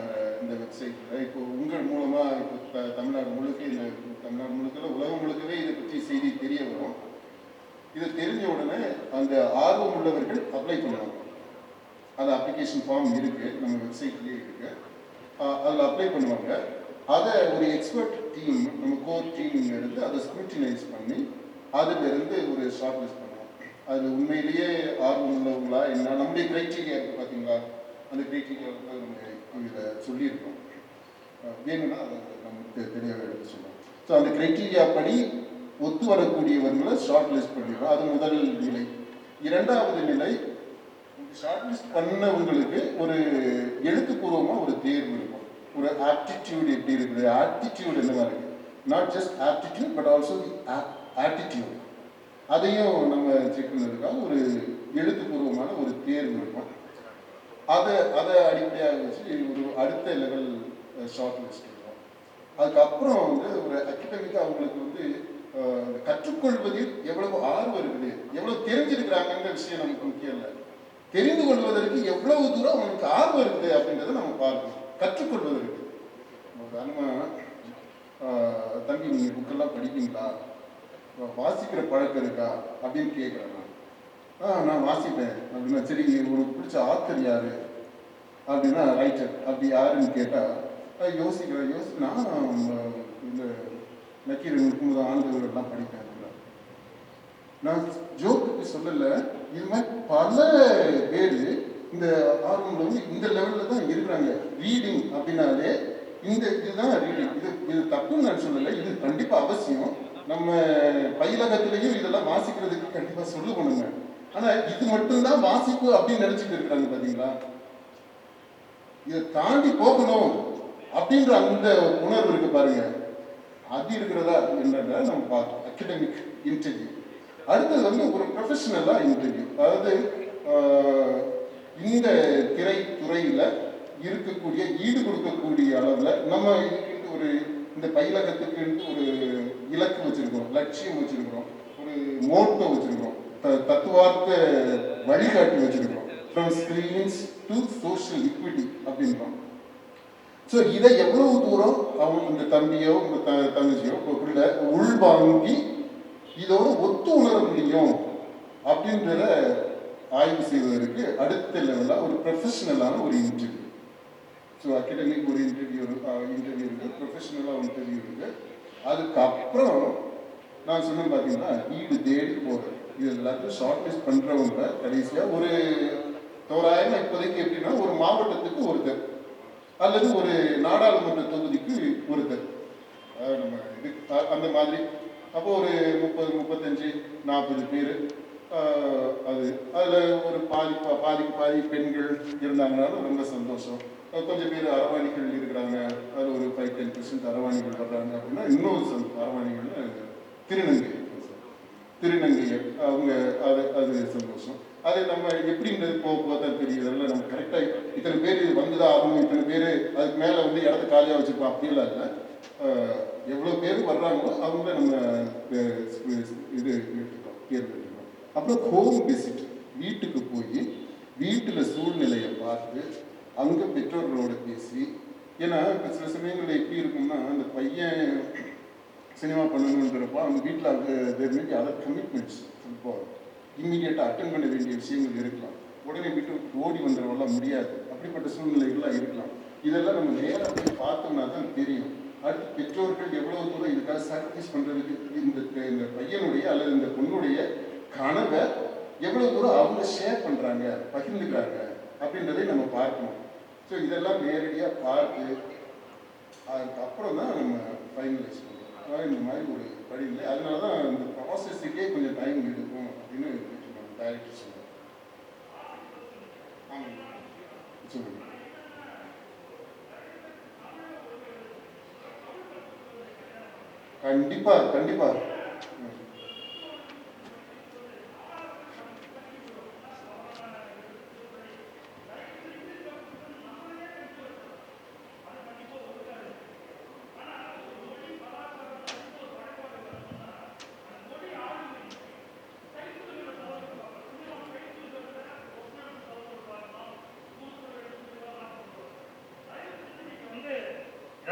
இந்த வெப்சைட்டில் இப்போ உங்கள் மூலமாக இப்போ தமிழ்நாடு முழுக்க உலகம் முழுக்கவே இதை பற்றி செய்தி தெரிய வரும். இது தெரிஞ்ச உடனே அந்த ஆர்வம் உள்ளவர்கள் அப்ளை பண்ணுவாங்க. அது அப்ளிகேஷன் ஃபார்ம் இருக்குது, நம்ம வெப்சைட்லேயே இருக்குது. அதில் அப்ளை பண்ணுவாங்க. அதை ஒரு எக்ஸ்பர்ட் டீம், நம்ம கோர் டீம் இருந்து அதை ஸ்க்ரூட்டினைஸ் பண்ணி அதிலிருந்து ஒரு ஷார்ட் லிஸ்ட் பண்ணுவோம். அதில் உண்மையிலேயே ஆர்வம் உள்ளவங்களா என்ன, நம்முடைய க்ரைட்டீரியா இருக்குது பார்த்தீங்களா, அந்த க்ரைட்டீரியாவுக்கு நம்ம இதில் சொல்லியிருக்கோம். வேணும்னா அதை நமக்கு தெளிவாக எடுத்து சொல்லுவோம். ஸோ அந்த க்ரைட்டீரியா படி ஒத்து வரக்கூடியவர்களை ஷார்ட் லிஸ்ட் பண்ணிடுறோம். அது முதல் நிலை. இரண்டாவது நிலை, ஷார்ட் லிஸ்ட் பண்ணவங்களுக்கு ஒரு எழுத்துப்பூர்வமாக ஒரு தேர்வு இருக்கும். ஒரு ஆப்டிடியூட் எப்படி இருக்குது, ஆப்டிடியூட் என்னவா இருக்குது, not just aptitude but also the attitude, அதையும் நம்ம செக் பண்ணுறதுக்காக ஒரு எழுத்துப்பூர்வமான ஒரு தேர்வு இருக்கும். அதை அடிப்படையாக வச்சு ஒரு அடுத்த லெவல் ஷார்ட் லிஸ்ட் இருக்கும். அதுக்கப்புறம் வந்து ஒரு அகடமிக்காக அவங்களுக்கு வந்து கற்றுக்கொள்வதில் எவ்வளவு ஆர்வம் இருக்குது, எவ்வளவு தெரிஞ்சிருக்கிறாங்கன்ற விஷயம் நமக்கு முக்கியம் இல்லை. தெரிந்து கொள்வதற்கு எவ்வளவு தூரம் அவங்களுக்கு ஆர்வம் இருக்குது அப்படின்றத நம்ம பார்க்கணும். கற்றுக்கொள்வதற்கு உதாரணமாக, தம்பி நீங்கள் புக்கெல்லாம் படிப்பீங்களா, வாசிக்கிற பழக்கம் இருக்கா அப்படின்னு கேட்குறாங்க. நான் வாசிப்பேன் அப்படின்னா, சரி உங்களுக்கு பிடிச்ச ஆத்தர் யாரு அப்படின்னா, ரைட்டர் அப்படி யாருன்னு கேட்டால் யோசிக்கிறேன் நான் இந்த நக்கீரன் 30 ஆண்டுகள்லாம் படிப்பேன் அப்படின்னா. நான் ஜோக்குக்கு சொல்லலை, இது மாதிரி பல பேர் இந்த ஆர்வங்கள் வந்து இந்த லெவலில் தான் இருக்கிறாங்க. ரீடிங் அப்படின்னாலே இதுதான் ரீடிங். இது தப்புன்னு நான் சொல்லலை, இது கண்டிப்பாக அவசியம். நம்ம பயிலகத்திலையும் இதெல்லாம் வாசிக்கிறதுக்கு கண்டிப்பாக சொல்லுவானுங்க. ஆனால் இது மட்டும்தான் வாசிப்பு அப்படின்னு நினச்சிட்டு இருக்கிறாங்க பார்த்தீங்களா. இதை தாண்டி போகணும் அப்படின்ற அந்த உணர்வு இருக்கு பாருங்க, அது இருக்கிறதா என்னன்னா நம்ம பார்த்தோம். Academic interview. அடுத்தது வந்து ஒரு ப்ரொஃபஷனலாக இன்டர்வியூ. அதாவது இந்த திரைத்துறையில் இருக்கக்கூடிய ஈடு கொடுக்கக்கூடிய அளவில் நம்ம இதுக்கு ஒரு இந்த பயிலகத்துக்கு ஒரு இலக்கு வச்சிருக்கிறோம், லட்சியம் வச்சிருக்கிறோம், ஒரு மோட்டோ வச்சிருக்கிறோம், தத்துவார்த்த வழிகாட்டி வச்சிருக்கிறோம். From screens to social equity அப்படின்றோம். ஸோ இதை எவ்வளவு தூரம் அவங்க இந்த தம்பியோ உங்க தங்கச்சியோ பிள்ளை உள்வாங்கி இதோட ஒத்து உணர முடியும் அப்படின்றத ஆய்வு செய்வதற்கு அடுத்த லெவலாக ஒரு ப்ரொஃபஷனலான ஒரு இன்டர்வியூ. ஸோ அகடமிக் ஒரு இன்டர்வியூ இருக்குது, ப்ரொஃபஷனலாக இன்டர்வியூ இருக்குது. அதுக்கப்புறம் நான் சொன்னேன் பார்த்தீங்கன்னா, வீடு தேடி போகிறது. இது எல்லாத்தையும் ஷார்ட் லிஸ்ட் பண்ணுறவங்க கடைசியாக ஒரு தோராயமாக இப்போதைக்கு எப்படின்னா, ஒரு மாவட்டத்துக்கு ஒருத்தர் அல்லது ஒரு நாடாளுமன்ற தொகுதிக்கு ஒருத்தர், நம்ம இது அந்த மாதிரி. அப்போ ஒரு 30, 35, 40 பேர். அதில் ஒரு பாதிக்கு பாதி பெண்கள் இருந்தாங்கனாலும் ரொம்ப சந்தோஷம். கொஞ்சம் பேர் அரவாணிகள் இருக்கிறாங்க, அதில் ஒரு 5-10% அரவாணிகள் வர்றாங்க அப்படின்னா இன்னொரு அரவாணிகள் திருநங்கை அவங்க அது சந்தோஷம். அது நம்ம எப்படின்றது போக தான் தெரியுது. அதெல்லாம் நம்ம கரெக்டாக இத்தனை பேர் வந்துதான் ஆகணும், இத்தனை பேர் அதுக்கு மேலே வந்து இடத்த காலியாக வச்சுருப்போம் அப்படிலாம் இல்லை. எவ்வளோ பேர் வர்றாங்களோ அவங்கள நம்ம இது தேர்ந்தெடுக்கிறோம். அப்புறம் ஹோம் விசிட், வீட்டுக்கு போய் வீட்டில் சூழ்நிலையை பார்த்து அங்கே பெற்றோர்களோட பேசி. ஏன்னா இப்போ சில சமயங்களில் எப்படி இருக்கும்னா, அந்த பையன் சினிமா பண்ணணுன்றப்போ அவங்க வீட்டில் தேர் மேபி அதர் கமிட்மெண்ட்ஸ். இப்போ இம்மீடியட்டாக அட்டன் பண்ண வேண்டிய விஷயங்கள் இருக்கலாம், உடனே விட்டு ஓடி வந்துடலாம் முடியாது, அப்படிப்பட்ட சூழ்நிலைகள்லாம் இருக்கலாம். இதெல்லாம் நம்ம நேராக போய் பார்த்தோம்னா தான் தெரியும். அடுத்து பெற்றோர்கள் எவ்வளோ தூரம் இதுக்காக சாக்ரிஃபைஸ் பண்ணுறதுக்கு இந்த பையனுடைய அல்லது இந்த பொண்ணுடைய கனவை எவ்வளோ தூரம் அவங்க ஷேர் பண்ணுறாங்க, பகிர்ந்துக்கிறாங்க அப்படின்றதை நம்ம பார்க்கணும். ஸோ இதெல்லாம் நேரடியாக பார்த்து அதுக்கப்புறம் தான் நம்ம ஃபைனலைஸ் பண்ணுறோம். இந்த மாதிரி ஒரு படி இல்லை, அதனால தான் இந்த ப்ராசஸுக்கே கொஞ்சம் டைம் எடுக்கும் அப்படின்னு டைரக்டர் சொல்லுவாங்க. ஆமாம் சொல்லுங்கள். கண்டிப்பாக கண்டிப்பாக.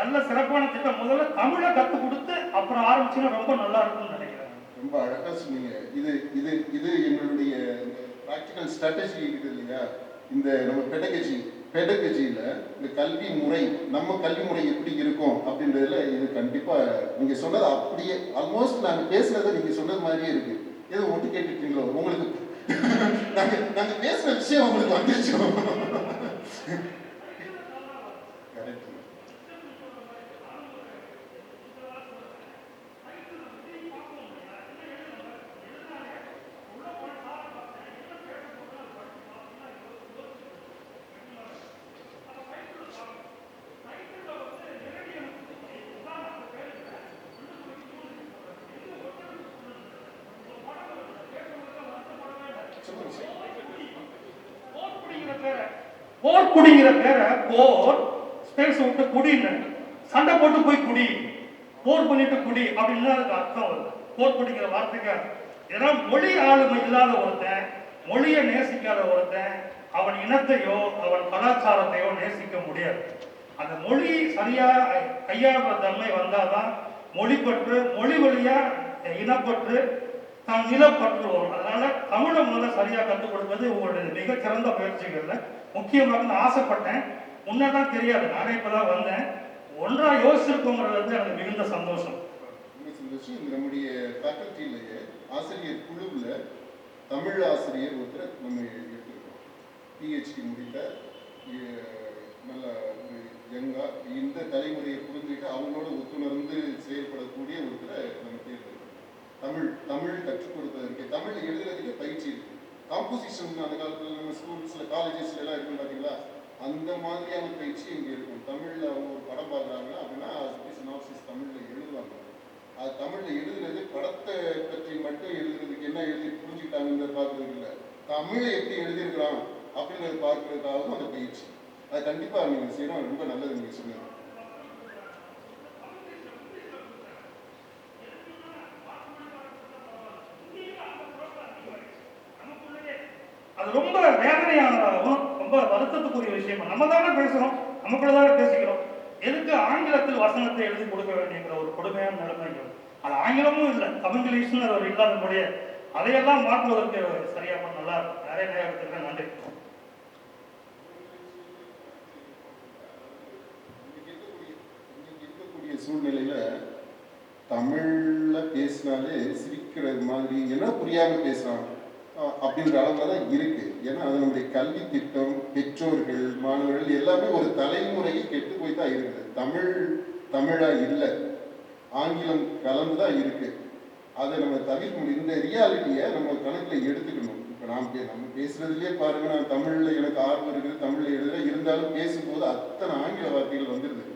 நல்ல சிறப்பான திட்டம். முதல்ல தமிழை கற்றுக் கொடுத்து அப்புறம் ஆரம்பிச்சுன்னா ரொம்ப நல்லா இருக்கும்னு நினைக்கிறேன். ரொம்ப அழகாக சொன்னீங்க. இது இது இது எங்களுடைய ப்ராக்டிக்கல் ஸ்ட்ராட்டஜி இருக்குது இல்லையா, இந்த நம்ம பெடகஜியில் இந்த கல்வி முறை, நம்ம கல்வி முறை எப்படி இருக்கும் அப்படின்றதுல இது கண்டிப்பாக நீங்கள் சொன்னது அப்படியே ஆல்மோஸ்ட் நாங்கள் பேசுனதை நீங்கள் சொன்னது மாதிரியே இருக்கு. ஏதோ ஒன்று கேட்டுட்டீங்களோ உங்களுக்கு நாங்கள் பேசுகிற விஷயம் உங்களுக்கு வந்துருச்சு. கரெக்ட். போர்க்குடிங்கிற பேரை போர் ஸ்பேஸ் விட்டு குடின்னு சண்டை போட்டு போய் குடி, போர் பண்ணிட்டு குடி அப்படின்னு அதுக்கு அர்த்தம் வருது. போர்க்குடிங்கிற வார்த்தைக்கு ஏன்னா மொழி ஆளுமை இல்லாத ஒருத்தன், மொழியை நேசிக்காத ஒருத்தன் அவன் இனத்தையோ அவன் கலாச்சாரத்தையோ நேசிக்க முடியாது. அந்த மொழி சரியா கையாளுற தன்மை வந்தாதான் மொழிப்பற்று, மொழி வழியா இனப்பற்று, தான் நிலப்பற்று வரும். அதனால தமிழை முதல்ல சரியா கற்றுக் கொடுப்பது உங்களுடைய மிகச்சிறந்த முயற்சிகள்ல முக்கியமாக நான் ஆசைப்பட்டேன். முன்னதான் தெரியாது, நானே இப்பதான் வந்தேன். ஒன்றா யோசிச்சிருக்கோங்கிறது வந்து எனக்கு மிகுந்த சந்தோஷம். நம்முடைய ஃபேக்கல்ட்டிலேயே ஆசிரியர் குழுவில் தமிழ் ஆசிரியர் ஒருத்தர் நம்ம எடுத்திருக்கோம். பிஹெச்டி முடித்த நல்ல யங்கா இந்த தலைமுறையை புரிஞ்சுட்டு அவங்களோட ஒத்துணர்ந்து செயல்படக்கூடிய ஒருத்தரை நம்ம தேர்ந்தெடுக்கிறோம். தமிழ் கற்றுக் கொடுப்பதற்கு, தமிழ் எழுதுறதுக்கு பயிற்சி இருக்கு. காம்போசிஷன் அந்த காலத்தில் நம்ம ஸ்கூல்ஸில் காலேஜஸ்ல எல்லாம் இருக்கும் பார்த்தீங்களா, அந்த மாதிரியான பயிற்சி இங்கே இருக்கும். தமிழில் அவங்க ஒரு படம் பார்க்குறாங்க அப்படின்னா சினாப்சிஸ் தமிழில் எழுதுவாங்க. அது தமிழில் எழுதுறது படத்தை பற்றி மட்டும் எழுதுறதுக்கு என்ன எழுதி புரிஞ்சுக்கிட்டாங்கன்றத பார்க்கறது இல்லை, தமிழை எப்படி எழுதியிருக்கிறான் அப்படின்றத பார்க்கறதுக்காகவும் அந்த பயிற்சி. அது கண்டிப்பாக நீங்கள் செய்யணும், ரொம்ப நல்லது நீங்கள் சொன்னீங்க. அது ரொம்ப வேதனையானதாகவும் ரொம்ப வருத்தத்துக்குரிய விஷயம். நம்ம தானே பேசுறோம், நமக்குள்ள தானே பேசிக்கிறோம். எதுக்கு ஆங்கிலத்தில் வசனத்தை எழுதி கொடுக்க வேண்டியங்கிற ஒரு கொடுமையான நிலைமைகள். அது ஆங்கிலமும் இல்லை, தமிழ்லேஷன் ஒரு இல்லாத மொழியை அதையெல்லாம் மாற்றுவதற்கு சரியாக நல்லா இருக்கும். நிறைய நேரத்துக்கு நன்றி. இருக்கக்கூடிய சூழ்நிலையில தமிழ்ல பேசினாலே சிரிக்கிறது மாதிரி, என்ன புரியாம பேசுறான் அப்படின்ற அளவுல தான் இருக்கு. ஏன்னா அது நம்முடைய கல்வி திட்டம், பெற்றோர்கள், மாணவர்கள் எல்லாமே ஒரு தலைமுறையை கெட்டு போய் தான் இருக்குது. தமிழா இல்லை, ஆங்கிலம் கலந்துதான் இருக்கு. அதை நம்ம தவிர்க்க முடியும். இந்த ரியாலிட்டியை நம்ம கணக்கில் எடுத்துக்கணும். இப்போ நம்ம பேசுறதுலேயே பாருங்க, நான் தமிழில் எனக்கு ஆர்வம் இருக்குது, தமிழில் எழுதுறேன், இருந்தாலும் பேசும்போது அத்தனை ஆங்கில வார்த்தைகள் வந்துடுது.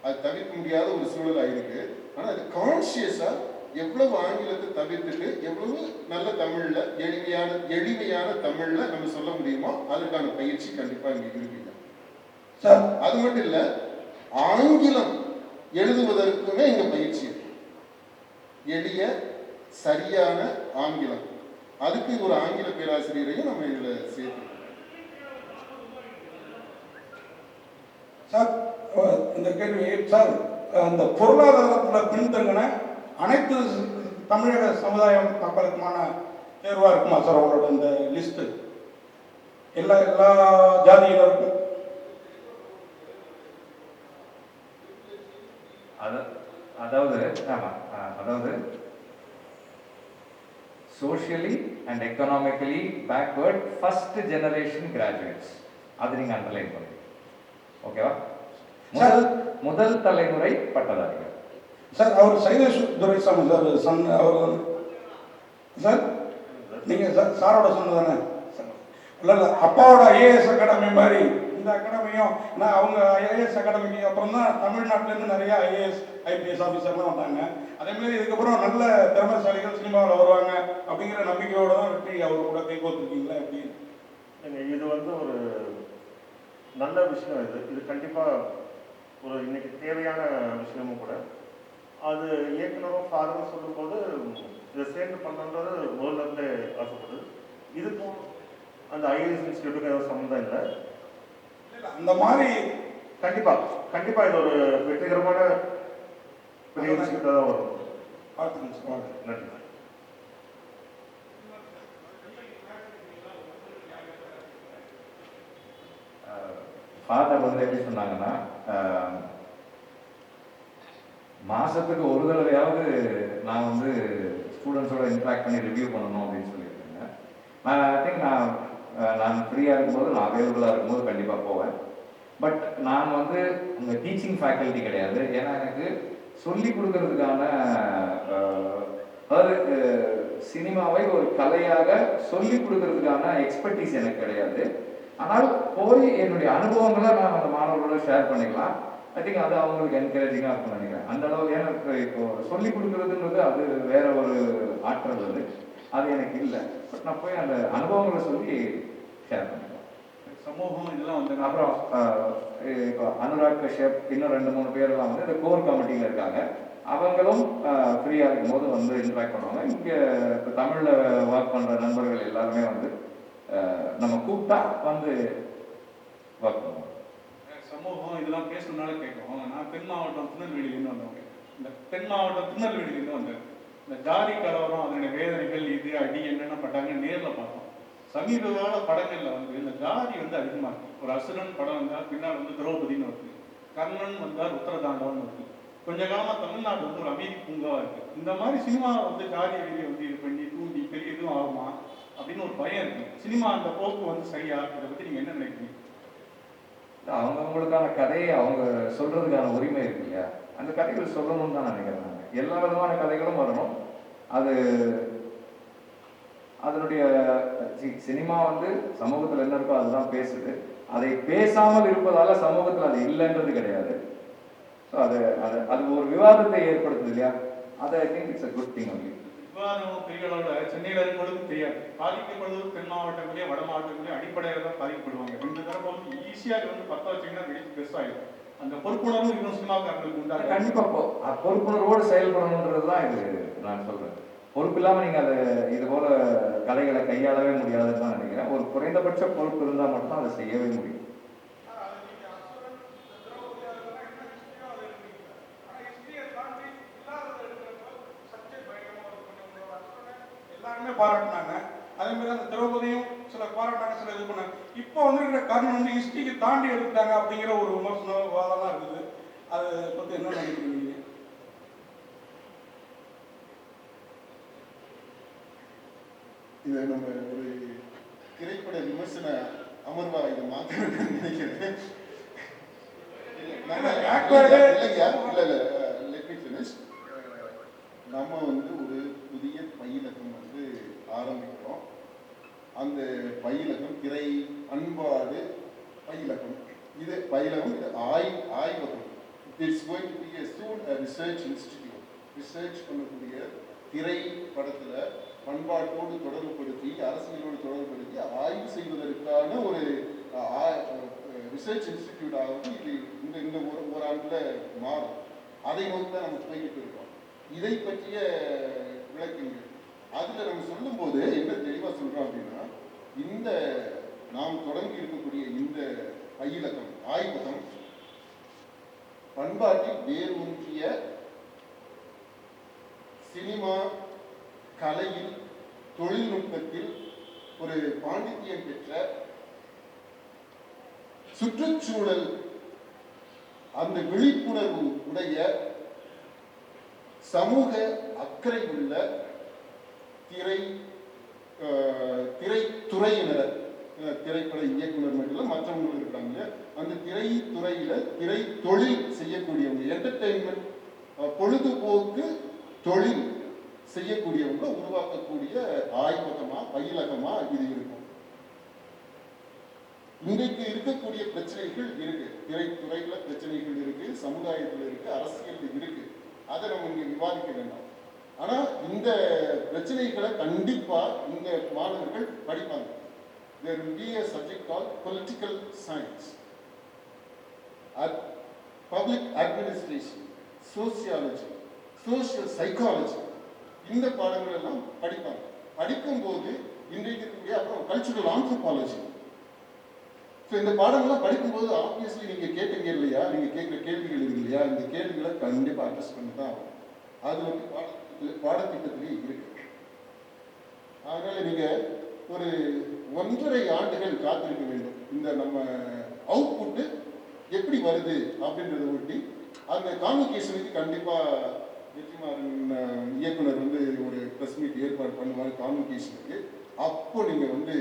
அது தவிர்க்க முடியாத ஒரு சூழலாக இருக்கு. ஆனால் அது கான்சியஸாக எவ்வளவு ஆங்கிலத்தை தவிர்த்துட்டு எவ்வளவு நல்ல தமிழ்ல எளிமையான தமிழ்ல நம்ம சொல்ல முடியுமோ அதற்கான பயிற்சி கண்டிப்பா இங்க இருக்குங்க சார். அது மட்டும் இல்ல, ஆங்கிலம் எழுதுவதற்குமே இங்க பயிற்சி இருக்கு. எளிய சரியான ஆங்கிலம், அதுக்கு ஒரு ஆங்கில பேராசிரியரையும் நம்ம இதுல சேர்த்துக்கணும் சார். இந்த கேள்வி சார், அந்த பொருளாதாரத்துல பின்தங்கின அனைத்து தமிழக சமுதாயம் மக்களுக்குமான தேர்வாக இருக்குமா சார் உங்களோட இந்த லிஸ்ட்டு? எல்லா ஜாதியினருக்கும் அதாவது socially and economically backward first generation graduates, அது நீங்க அண்டர்லைன் பண்ணுங்க. ஓகேவா? முதல் தலைமுறை பட்டதாரிகள். சார் அவர் சைலேஷ் துரைசாமி சார் சன் அவர் சார், நீங்கள் சாரோட சொன்ன தானே? இல்லை அப்பாவோட ஐஏஎஸ் அகாடமி மாதிரி இந்த அகாடமியும், நான் அவங்க ஐஏஎஸ் அகாடமிக்கு அப்புறம் தான் தமிழ்நாட்டிலேருந்து நிறைய ஐஏஎஸ் ஐபிஎஸ் ஆஃபீஸர்லாம் வந்தாங்க. அதேமாதிரி இதுக்கப்புறம் நல்ல திறமைசாலிகள் சினிமாவில் வருவாங்க அப்படிங்கிற நம்பிக்கையோடு தான் வெற்றி அவர் கூட கை கோத்துருக்கீங்களா எப்படி? இது ஒரு நல்ல விஷயம். இது கண்டிப்பாக ஒரு இன்னைக்கு தேவையான விஷயமும் கூட. அது இயக்குனரும் ஃபாதரும் சொல்லும்போது இதை சேர்ந்து பண்ணன்றது முதல்ல ஆசைப்படுது. இதுக்கும் அந்த ஐஏஎஸ் இன்ஸ்டியூட்டுக்கும் எதுவும் சம்மந்தம் இல்லை. அந்த மாதிரி கண்டிப்பாக இது ஒரு வெற்றிகரமான பெரிய விஷயத்தை தான் வரும். நன்றி. ஃபாதர் எப்படி சொன்னாங்கன்னா, மாசத்துக்கு ஒரு தடவையாவது நான் ஸ்டூடெண்ட்ஸோட இன்ட்ராக்ட் பண்ணி ரிவ்யூ பண்ணணும் அப்படின்னு சொல்லியிருக்கேங்க. ஐ திங்க் நான் ஃப்ரீயாக இருக்கும்போது, நான் அவைலபிளாக இருக்கும்போது கண்டிப்பாக போவேன். பட் நான் உங்கள் டீச்சிங் ஃபேக்கல்ட்டி கிடையாது. ஏன்னா எனக்கு சொல்லி கொடுக்கறதுக்கான அதாவது சினிமாவை ஒரு கலையாக சொல்லி கொடுக்கறதுக்கான எக்ஸ்பர்டீஸ் எனக்கு கிடையாது. ஆனால் போய் என்னுடைய அனுபவங்களை நான் அந்த மாணவர்களோட ஷேர் பண்ணிக்கலாம். ஐ திங்க் அது அவங்களுக்கு என்கரேஜிங்காக இருக்கும்னு நினைக்கிறேன். அந்த அளவு எனக்கு இப்போ சொல்லி கொடுக்கறதுன்றது அது வேற ஒரு ஆற்றல், அது எனக்கு இல்லை. பட் நான் போய் அந்த அனுபவங்களை சொல்லி ஷேர் பண்ணிக்கலாம். சமூகம் இதெல்லாம் அப்புறம் இப்போ அனுராக் கஷ்யப் இன்னும் 2-3 பேர்லாம் இந்த கோர் கமிட்டியில் இருக்காங்க. அவங்களும் ஃப்ரீயாக இருக்கும்போது இன்ட்ராக்ட் பண்ணுவாங்க. இங்கே இப்போ தமிழில் ஒர்க் பண்ணுற நண்பர்கள் எல்லாருமே நம்ம கூப்பிட்டா ஒர்க் பண்ணுவோம். சமூகம் இதெல்லாம் பேசணும்னால கேட்கும். நான் தென் மாவட்டம் திருநெல்வேலியிலேருந்து வந்தவங்க. இந்த தென் மாவட்டம் திருநெல்வேலியிலேருந்து வந்தேன். இந்த ஜாதி கலவரம், அதனுடைய வேதனைகள், இது அடி என்னென்ன பட்டாங்க நேரில் பார்த்தோம். சமீப கால படங்களில் இந்த ஜாதி அதிகமாக இருக்கு. ஒரு அசுரன் படம் வந்தால் பின்னால் திரௌபதினு வருது, கர்ணன் வந்தால் உத்தரதாண்டவன் வருது. கொஞ்ச காலமாக தமிழ்நாடு ஒரு அமைதி பூங்காவாக இருக்கு. இந்த மாதிரி சினிமா ஜாதி வெளியே இது பண்ணி தூண்டி பெரிய எதுவும் ஆகுமா அப்படின்னு ஒரு பயம் இருக்கு. சினிமா அந்த போக்கு சரியா? இதை பற்றி நீங்கள் என்ன நினைக்கிறீங்க? அவங்களுக்கான கதையை அவங்க சொல்றதுக்கான உரிமை இருக்கு இல்லையா? அந்த கதைகள் சொல்லணும்னு தான் நினைக்கிறேன். எல்லா விதமான கதைகளும் வரணும். அது அதனுடைய சினிமா சமூகத்தில் என்ன இருக்கோ அதுதான் பேசுது. அதை பேசாமல் இருப்பதால சமூகத்தில் அது இல்லைன்றது கிடையாது. ஸோ அது ஒரு விவாதத்தை ஏற்படுத்துது இல்லையா? அது I think it's a good thing only. விவாதம் பெரிய அளவில் சென்னையில் இருக்கிறவங்களுக்கு தெரியாது. பாதிக்கப்படுவது தென் மாவட்டங்களே வட மாவட்டங்களே அடிப்படையில் தான் பாதிக்கப்படுவாங்க. ரெண்டு தரப்பு ஈஸியாக பற்ற வச்சிங்கன்னா வெடிச்சு பெருசாகிடும். அந்த பொறுப்புணர்வு இன்னும் சினிமாக்காரங்களுக்கு உண்டாக கண்டிப்பாக பொறுப்புணர்வோடு செயல்படணுன்றது தான் இது நான் சொல்கிறேன். பொறுப்பு இல்லாமல் நீங்கள் அதை இது போல கலைகளை கையாளவே முடியாதுன்னு தான் நினைக்கிறேன். ஒரு குறைந்தபட்ச பொறுப்பு இருந்தால் மட்டும்தான் அதை செய்யவே முடியும். எல்லாருமே பாராட்டினாங்க. அதே மாதிரி அந்த திரௌபதியும் சில பாராட்டாங்க, சில இது பண்ணாங்க. இப்போ இருக்கிற காரணம் ஹிஸ்டரிக்கு தாண்டி எடுத்துட்டாங்க அப்படிங்கிற ஒரு விமர்சனம் வாதம்லாம் இருக்குது. அதை பற்றி என்ன நினைக்கிறீங்க? இதை நம்ம ஒரு திரைப்பட விமர்சன அமர்வா இதை மாற்ற நினைக்கிறேன். நம்ம ஒரு புதிய பயிலகம் ஆரம்பிக்கிறோம். அந்த பயிலகம் திரை பண்பாடு பயிலகம். இது பயிலகம், இது ஆய்வகம். It's going to be a research institute. Research பண்ணக்கூடிய திரைப்படத்தில் பண்பாட்டோடு தொடர்புபடுத்தி அரசியலோடு தொடர்புபடுத்தி ஆய்வு செய்வதற்கான ஒரு ரிசர்ச் இன்ஸ்டிடியூட்டாகவும் இது இந்த ஒரு ஆண்டில் மாறும். அதை நோக்கி தான் நம்ம போய்கிட்டு இருக்கோம். இதை பற்றிய விளக்கங்கள் அதில் நம்ம சொல்லும்போது என்ன தெளிவாக சொல்கிறோம் அப்படின்னா, இந்த நாம் தொடங்கி இருக்கக்கூடிய இந்த பயிலகம் ஆய்வகம் பண்பாட்டில் வேரூன்றிய சினிமா கலையில் தொழில்நுட்பத்தில் ஒரு பாண்டித்தியம் பெற்ற, சுற்றுச்சூழல் அந்த விழிப்புணர்வு உடைய, சமூக அக்கறை உள்ள திரைத்துறையினர், திரைப்பட இயக்குனர் மட்டும் இல்லை, மற்றவங்களும் இருக்காங்க. அந்த திரைத்துறையில திரை தொழில் செய்யக்கூடியவங்க, என்டர்டெயின்மெண்ட் பொழுதுபோக்கு தொழில் செய்யக்கூடியவங்க உருவாக்கக்கூடிய ஆய்வகமா பயிலகமா இது இருக்கும். இன்றைக்கு இருக்கக்கூடிய பிரச்சனைகள் இருக்கு, திரைத்துறையில பிரச்சனைகள் இருக்கு, சமுதாயத்தில் இருக்கு, அரசியல் இருக்கு. அதை நம்ம இங்க விவாதிக்க வேண்டாம். ஆனா இந்த பிரச்சனைகளை கண்டிப்பா இந்த மாணவர்கள் படிப்பாங்க. There will be a subject called political science, public administration, sociology, social psychology. இந்த பாடங்கள் எல்லாம் படிப்பாங்க. படிக்கும்போது இன்றைக்கு இருக்கக்கூடிய அப்புறம் கல்ச்சுரல் ஆந்த்ரோபாலஜி. ஸோ இந்த பாடங்கள்லாம் படிக்கும்போது ஆப்வியஸ்லி நீங்கள் கேட்டீங்க இல்லையா, நீங்கள் கேட்குற கேள்விகள் இருக்கு இல்லையா, இந்த கேள்விகளை கண்டிப்பாக அட்ரஸ் பண்ணி தான் ஆகும். அது வந்து பாடத்திட்டத்திலே இருக்கு. அதனால நீங்கள் ஒரு 1.5 ஆண்டுகள் காத்திருக்க வேண்டும். இந்த நம்ம அவுட்புட்டு எப்படி வருது அப்படின்றத ஒட்டி அந்த கான்வொகேஷனுக்கு கண்டிப்பாக வெற்றிமாறன் இயக்குனர் வந்து ஒரு ப்ரெஸ் மீட் ஏற்பாடு பண்ணுவார் கான்வொகேஷனுக்கு. அப்போ நீங்கள் வந்து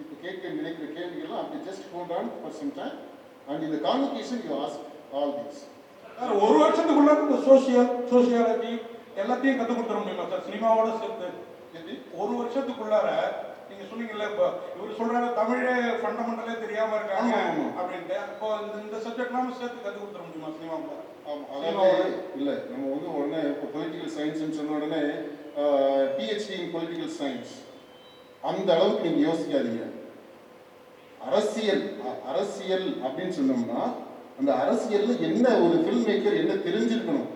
இப்போ கேட்க நினைக்கிற கேள்விகள்லாம் அப்படி just hold on for some time and இந்த convocation you ask all this. Sir, ஒரு வருஷத்துக்குள்ள இந்த சோசியாலஜி எல்லாத்தையும் கற்றுக் கொடுத்துட முடியுமா சார் சினிமாவோட சேர்த்து? ஒரு வருஷத்துக்குள்ளார நீங்க சொன்னீங்கல்ல, இப்போ இவர் சொல்றாரு தமிழே ஃபண்டமெண்டலே தெரியாம இருக்காங்க அப்படின்ட்டு, அப்போ இந்த சப்ஜெக்ட்லாம் சேர்த்து கற்றுக் கொடுத்துட முடியுமா சினிமாவில்? அதாவது இல்லை, நம்ம வந்து உடனே இப்போ பொலிட்டிக்கல் சயின்ஸ்ன்னு சொன்ன உடனே பிஹெச்டி இன் பொலிட்டிக்கல் சயின்ஸ் அந்த அளவுக்கு நீங்க யோசிக்காதீங்க. அரசியல் அப்படின்னு சொன்னோம்னா அந்த அரசியல்ல என்ன ஒரு ஃபில்ம் மேக்கர் என்ன தெரிஞ்சிருக்கணும்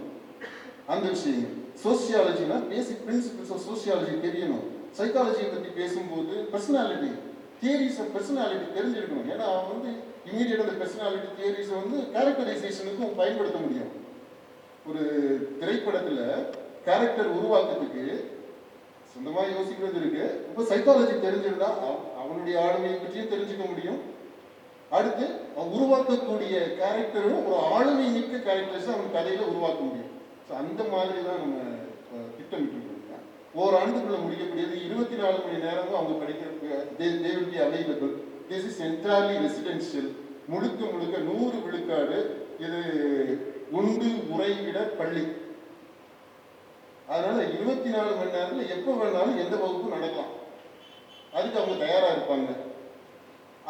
அந்த விஷயங்கள். சோசியாலஜினா பேசிக் பிரின்சிபிள்ஸ் ஆஃப் சோசியாலஜி தெரியணும். சைக்காலஜியை பற்றி பேசும்போது பர்சனாலிட்டி தியரிஸ் ஆஃப் பர்சனாலிட்டி தெரிஞ்சிருக்கணும். ஏன்னா அவன் வந்து இமீடியட் அந்த பர்சனாலிட்டி தியரிஸை வந்து கேரக்டரைசேஷனுக்கும் பயன்படுத்த முடியும். ஒரு திரைப்படத்தில் கேரக்டர் உருவாக்கத்துக்கு சொந்தமாக யோசிக்கிறது இருக்கு. இப்போ சைக்காலஜி தெரிஞ்சிருந்தா அவனுடைய ஆளுமையை பற்றியும் தெரிஞ்சுக்க முடியும். அடுத்து அவன் உருவாக்கக்கூடிய கேரக்டரும் ஒரு ஆளுமை மிக்க கேரக்டர்ஸை அவன் கதையில உருவாக்க முடியும். ஸோ அந்த மாதிரி தான் நம்ம திட்டமிட்டு இருக்கோம். ஓராண்டுக்குள்ள முடிக்கக்கூடியது 24 மணி நேரமும் அவங்க படிக்க they will be available. This is entirely residential. முழுக்க 100 விழுக்காடு இது உண்டு உறைவிட பள்ளி. அதனால 24 மணி நேரத்தில் எப்போ வேணாலும் எந்த வகுப்பும் நடக்கலாம். அதுக்கு அவங்க தயாரா இருப்பாங்க.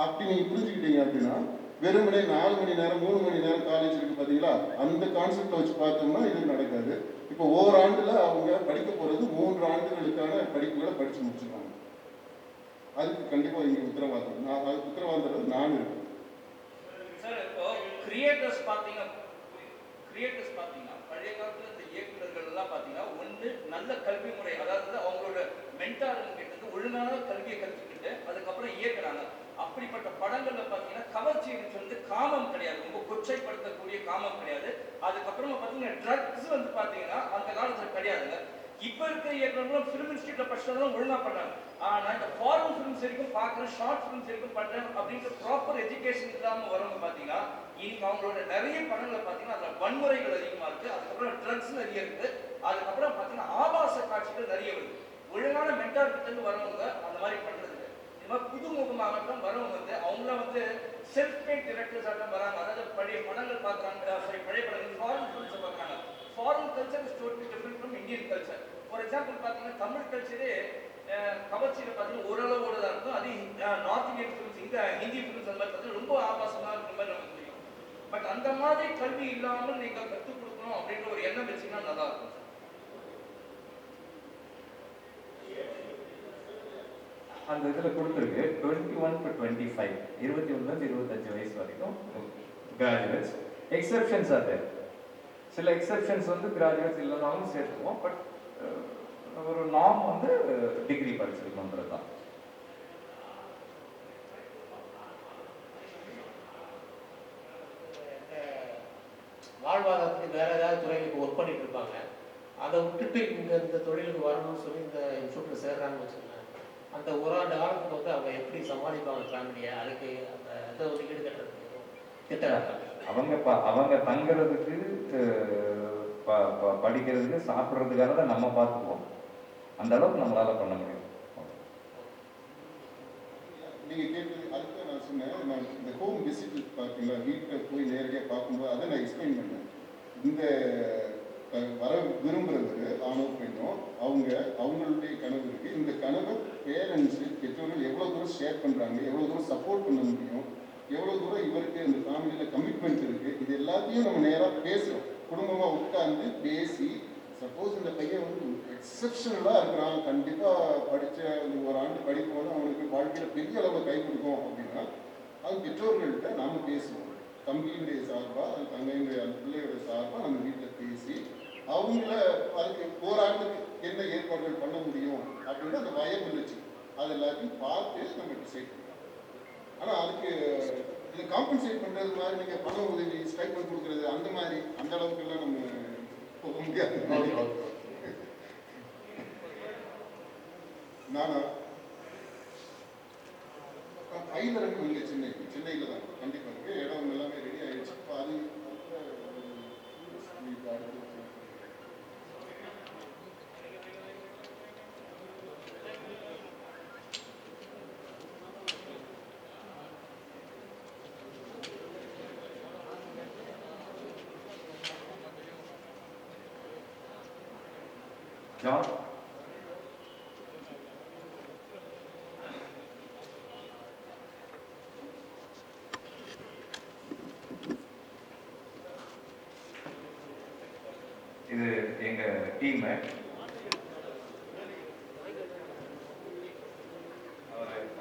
அப்படி நீங்க புரிஞ்சுக்கிட்டீங்க அப்படின்னா வெறுமனே 4 மணி நேரம் 3 மணி நேரம் காலேஜ் இருக்கு பார்த்தீங்களா, அந்த கான்செப்டை வச்சு பார்த்தோம்னா இது நடக்காது. இப்போ ஓராண்டுல அவங்க படிக்க போறது 3 ஆண்டுகளுக்கான படிப்புகளை படிச்சு முடிச்சிருக்காங்க. அதுக்கு கண்டிப்பா இங்க உத்தரவாதம் அதுக்கு உத்தரவாதம் நான் இருக்கேன் சார். இப்போ கிரியேட்டர்ஸ் பார்த்தீங்கன்னா பழைய காலத்துல இந்த இயக்குநர்கள் எல்லாம் பார்த்தீங்கன்னா ஒன்று நல்ல கல்வி முறை, அதாவது அவங்களோட மென்டார் கிட்ட ஒழுங்கான கல்வியை கற்றுக்கிட்டு அதுக்கப்புறம் இயக்குறாங்க. அப்படிப்பட்ட படங்கள்ல பார்த்தீங்கன்னா கவர்ச்சின்னு சொல்லிட்டு காமம் கிடையாது, ரொம்ப கொச்சைப்படுத்தக்கூடிய காமம் கிடையாது. அதுக்கப்புறமா பார்த்தீங்கன்னா ட்ரக்ஸ் வந்து பார்த்தீங்கன்னா அந்த காலத்துல கிடையாதுங்க. இப்ப இருக்கிற இயக்குநர்களும் ஃபிலிம் இன்ஸ்டியூட்ல படிச்சதெல்லாம் ஒழுங்கா பண்றாங்க. ஆனா இந்த ஃபாரின் ஃபிலிம்ஸ் வரைக்கும் பார்க்குறேன், ஷார்ட் ஃபிலிம்ஸ் வரைக்கும் பண்றேன் அப்படின்ற ப்ராப்பர் எஜுகேஷன் இல்லாம வரவங்க பார்த்தீங்கன்னா இன்னைக்கு அவங்களோட நிறைய படங்களை பார்த்தீங்கன்னா அதுல வன்முறைகள் அதிகமா இருக்கு, அதுக்கப்புறம் ட்ரக்ஸ் நிறைய இருக்கு, அதுக்கப்புறம் பார்த்தீங்கன்னா ஆபாச காட்சிகள் நிறைய வருது. ஒழுங்கான மென்டார் கிட்ட இருந்து வரவங்க அந்த மாதிரி பண்றது இந்த மாதிரி புதுமுகமாகட்டும் வரவங்க வந்து அவங்களாம் வந்து செல்ஃப் மேட் டிரெக்டர்ஸ் ஆகட்டும் வராங்க. அதாவது பழைய படங்கள் பார்க்குறாங்க, பழைய படங்கள் ஃபாரின் ஃபிலிம்ஸை பார்க்குறாங்க. Foreign culture is totally different from Indian culture. For example பார்த்தீங்கன்னா தமிழ் கல்ச்சரே கவர்ச்சியில் பார்த்தீங்கன்னா ஓரளவோடு தான் இருக்கும். அது நார்த் இந்தியன் ஃபிலிம்ஸ், இந்த ஹிந்தி ஃபிலிம்ஸ் அந்த மாதிரி பார்த்தீங்கன்னா ரொம்ப ஆபாசமாக இருக்கிற மாதிரி நமக்கு தெரியும். பட் அந்த மாதிரி கல்வி இல்லாமல் நீங்கள் கற்றுக் கொடுக்கணும் அப்படின்ற ஒரு எண்ணம் வச்சிங்கன்னா நல்லா இருக்கும். அந்த இதில் கொடுத்துருக்கு 21 to 25, 21 25 வயசு வரைக்கும் கிராஜுவேட்ஸ். எக்ஸெப்ஷன்ஸ் அது சில எக்ஸெப்ஷன்ஸ் வந்து கிராஜுவேட்ஸ் இல்லைனாலும் சேர்த்துக்குவோம். பட் ஒரு நார்ம் வந்து டிகிரி படிச்சிருக்கோன்றது தான். வாழ்வாதாரத்துக்கு வேற ஏதாவது துறைகளுக்கு ஒர்க் பண்ணிட்டு இருப்பாங்க. அதை விட்டுட்டு இந்த தொழிலுக்கு வரணும்னு சொல்லி இந்த இன்ஸ்டியூட்டில் சேர்றாங்கன்னு வச்சுக்கோங்க, அந்த ஒரு ஆண்டு காலத்துக்கு வந்து அவங்க எப்படி சமாளிப்பாங்க ஃபேமிலியை? அதுக்கு அந்த இதை ஒதுக்கீடு கட்டுறதுக்கு திட்டம் அவங்க தங்குறதுக்கு படிக்கிறதுக்கு சாப்பிட்றதுக்காக தான் நம்ம பார்த்துக்குவோம். அந்த அளவுக்கு நம்மளால பண்ண முடியும். நீங்க கேட்டது அதுக்கு நான் சொன்னேன், நான் இந்த ஹோம் விசிட் பார்த்தீங்களா, வீட்டை போய் நேரடியாக பார்க்கும்போது அதை நான் எக்ஸ்பிளைன் பண்ணேன். இந்த வர விரும்புகிறவர் ஆணோ பெண்ணோ அவங்களுடைய கனவு இருக்குது. இந்த கனவை பேரண்ட்ஸு பெற்றோர்கள் எவ்வளோ தூரம் ஷேர் பண்ணுறாங்க, எவ்வளோ தூரம் சப்போர்ட் பண்ண முடியும், எவ்வளோ தூரம் இவருக்கு இந்த ஃபேமிலியில் கமிட்மெண்ட் இருக்குது, இது எல்லாத்தையும் நம்ம நேராக பேசுகிறோம். குடும்பமாக உட்கார்ந்து பேசி, சப்போஸ் இந்த பையன் வந்து எக்ஸப்ஷனலாக இருக்கிறான், கண்டிப்பாக படித்த ஒரு ஆண்டு படிப்பு வந்து அவனுக்கு வாழ்க்கையில் பெரிய அளவில் கை கொடுக்கும் அப்படின்னா அது பெற்றோர்கள்ட்ட நாம் பேசுவோம். தம்பியினுடைய சார்பாக அது தங்கையினுடைய அந்த பிள்ளையோட சார்பாக நம்ம வீட்டில் பேசி அவங்கள அதுக்கு போராட்டத்துக்கு என்ன ஏற்பாடுகள் பண்ண முடியும் அப்படின்னு அந்த பயம் இருந்துச்சு. அது எல்லாத்தையும் பார்த்து நம்ம டிசைட் பண்ணோம். ஆனால் அதுக்கு இதை காம்பன்சேட் பண்ணுறது மாதிரி நீங்கள் பண உதவி ஸ்டைப்பண்ட் கொடுக்குறது அந்த மாதிரி அந்த அளவுக்குலாம் நம்ம போக முடியாது. நானா பயிலரங்கு இங்கே சென்னையில் தான் கண்டிப்பாக இருக்குது. இடம் எல்லாமே ரெடி ஆகிடுச்சு. இப்போ அது அடுத்து ஜான் இது எங்க டீம்.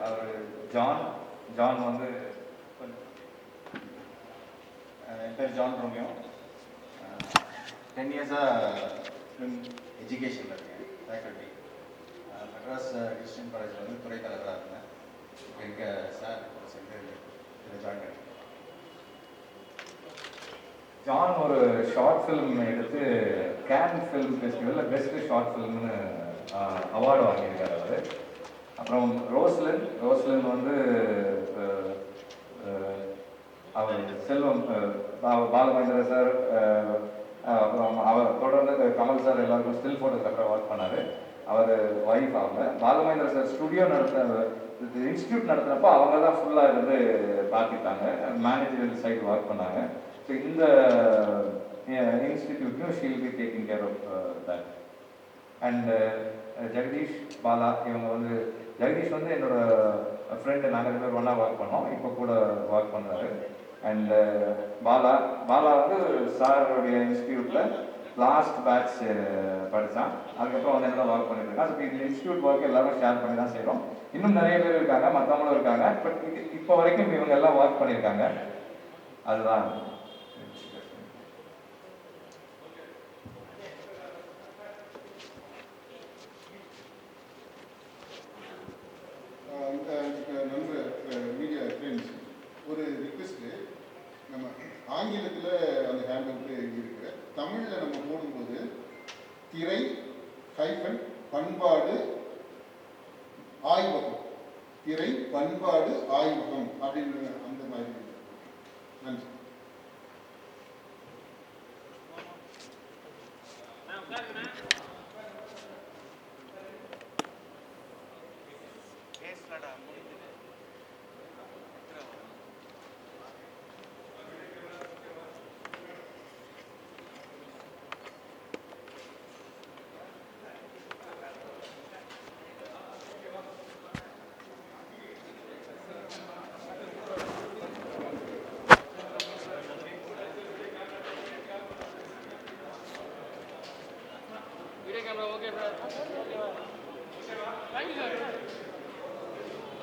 அவர் ஜான் வந்து என் பேர் ஜான் ரோமியோ. 10 இயர்ஸாக ஃபிலிம் எஜுகேஷனில் இருக்கேன், ஃபேக்கல்ட்டி. மெட்ராஸ் கிறிஸ்டியன் காலேஜில் வந்து துறை தலைவராக இருந்தேன். எங்கள் சார் சேர்ந்து இதை ஜாயின் பண்ணேன். ஜான் ஒரு ஷார்ட் ஃபிலிம் எடுத்து கேன் ஃபிலிம் ஃபெஸ்டிவலில் பெஸ்ட் ஷார்ட் ஃபிலிம்னு அவார்டு வாங்கியிருக்காரு அவர். அப்புறம் ரோஸ்லின் வந்து அவர் செல்வம் பாலமகேந்திர சார், அப்புறம் அவர் தொடர்ந்து கமல் சார் எல்லாருக்கும் ஸ்டில் ஃபோட்டோகிராஃபராக ஒர்க் பண்ணார். அவர் ஒய்ஃப் அவங்க. பாலமகேந்திர சார் ஸ்டுடியோ இன்ஸ்டியூட் நடத்துகிறப்போ அவங்க தான் ஃபுல்லாக இருந்து பார்த்துட்டாங்க, மேனேஜர் சைடு ஒர்க் பண்ணாங்க. ஸோ இந்த இன்ஸ்டிடியூட்லையும் she'll be taking care of that. And Jagadish Bala, இவங்க வந்து ஜெகதீஷ் வந்து என்னோட ஃப்ரெண்டு, நாங்கள் 2 பேர் ஒன்றா ஒர்க் பண்ணோம், இப்போ கூட ஒர்க் பண்ணுறாரு. அண்ட் பாலா வந்து சாருடைய இன்ஸ்டியூட்டில் லாஸ்ட் பேட்ச் படித்தான். அதுக்கப்புறம் வந்து என்னோட ஒர்க் பண்ணிட்டு இருக்கான். ஸோ இந்த இன்ஸ்டியூட் ஒர்க் எல்லாரும் ஷேர் பண்ணி தான் செய்கிறோம். இன்னும் நிறைய பேர் இருக்காங்க, மற்றவங்களும் இருக்காங்க. பட் இப்போ வரைக்கும் இவங்க எல்லாம் ஒர்க் பண்ணியிருக்காங்க. அதுதான் நண்பர் மீடியா ஃப்ரெண்ட்ஸ், ஒரு ரிக்வெஸ்ட்டு. நம்ம ஆங்கிலத்தில் அந்த ஹேண்ட் இருக்கு, தமிழில் நம்ம போடும்போது திரை ஹைஃபன் பண்பாடு ஆய்வகம், திரை பண்பாடு ஆய்வகம் அப்படின்னு அந்த மாதிரி. நன்றி. Video camera okay, bro? Okay, bro. Thank you, sir.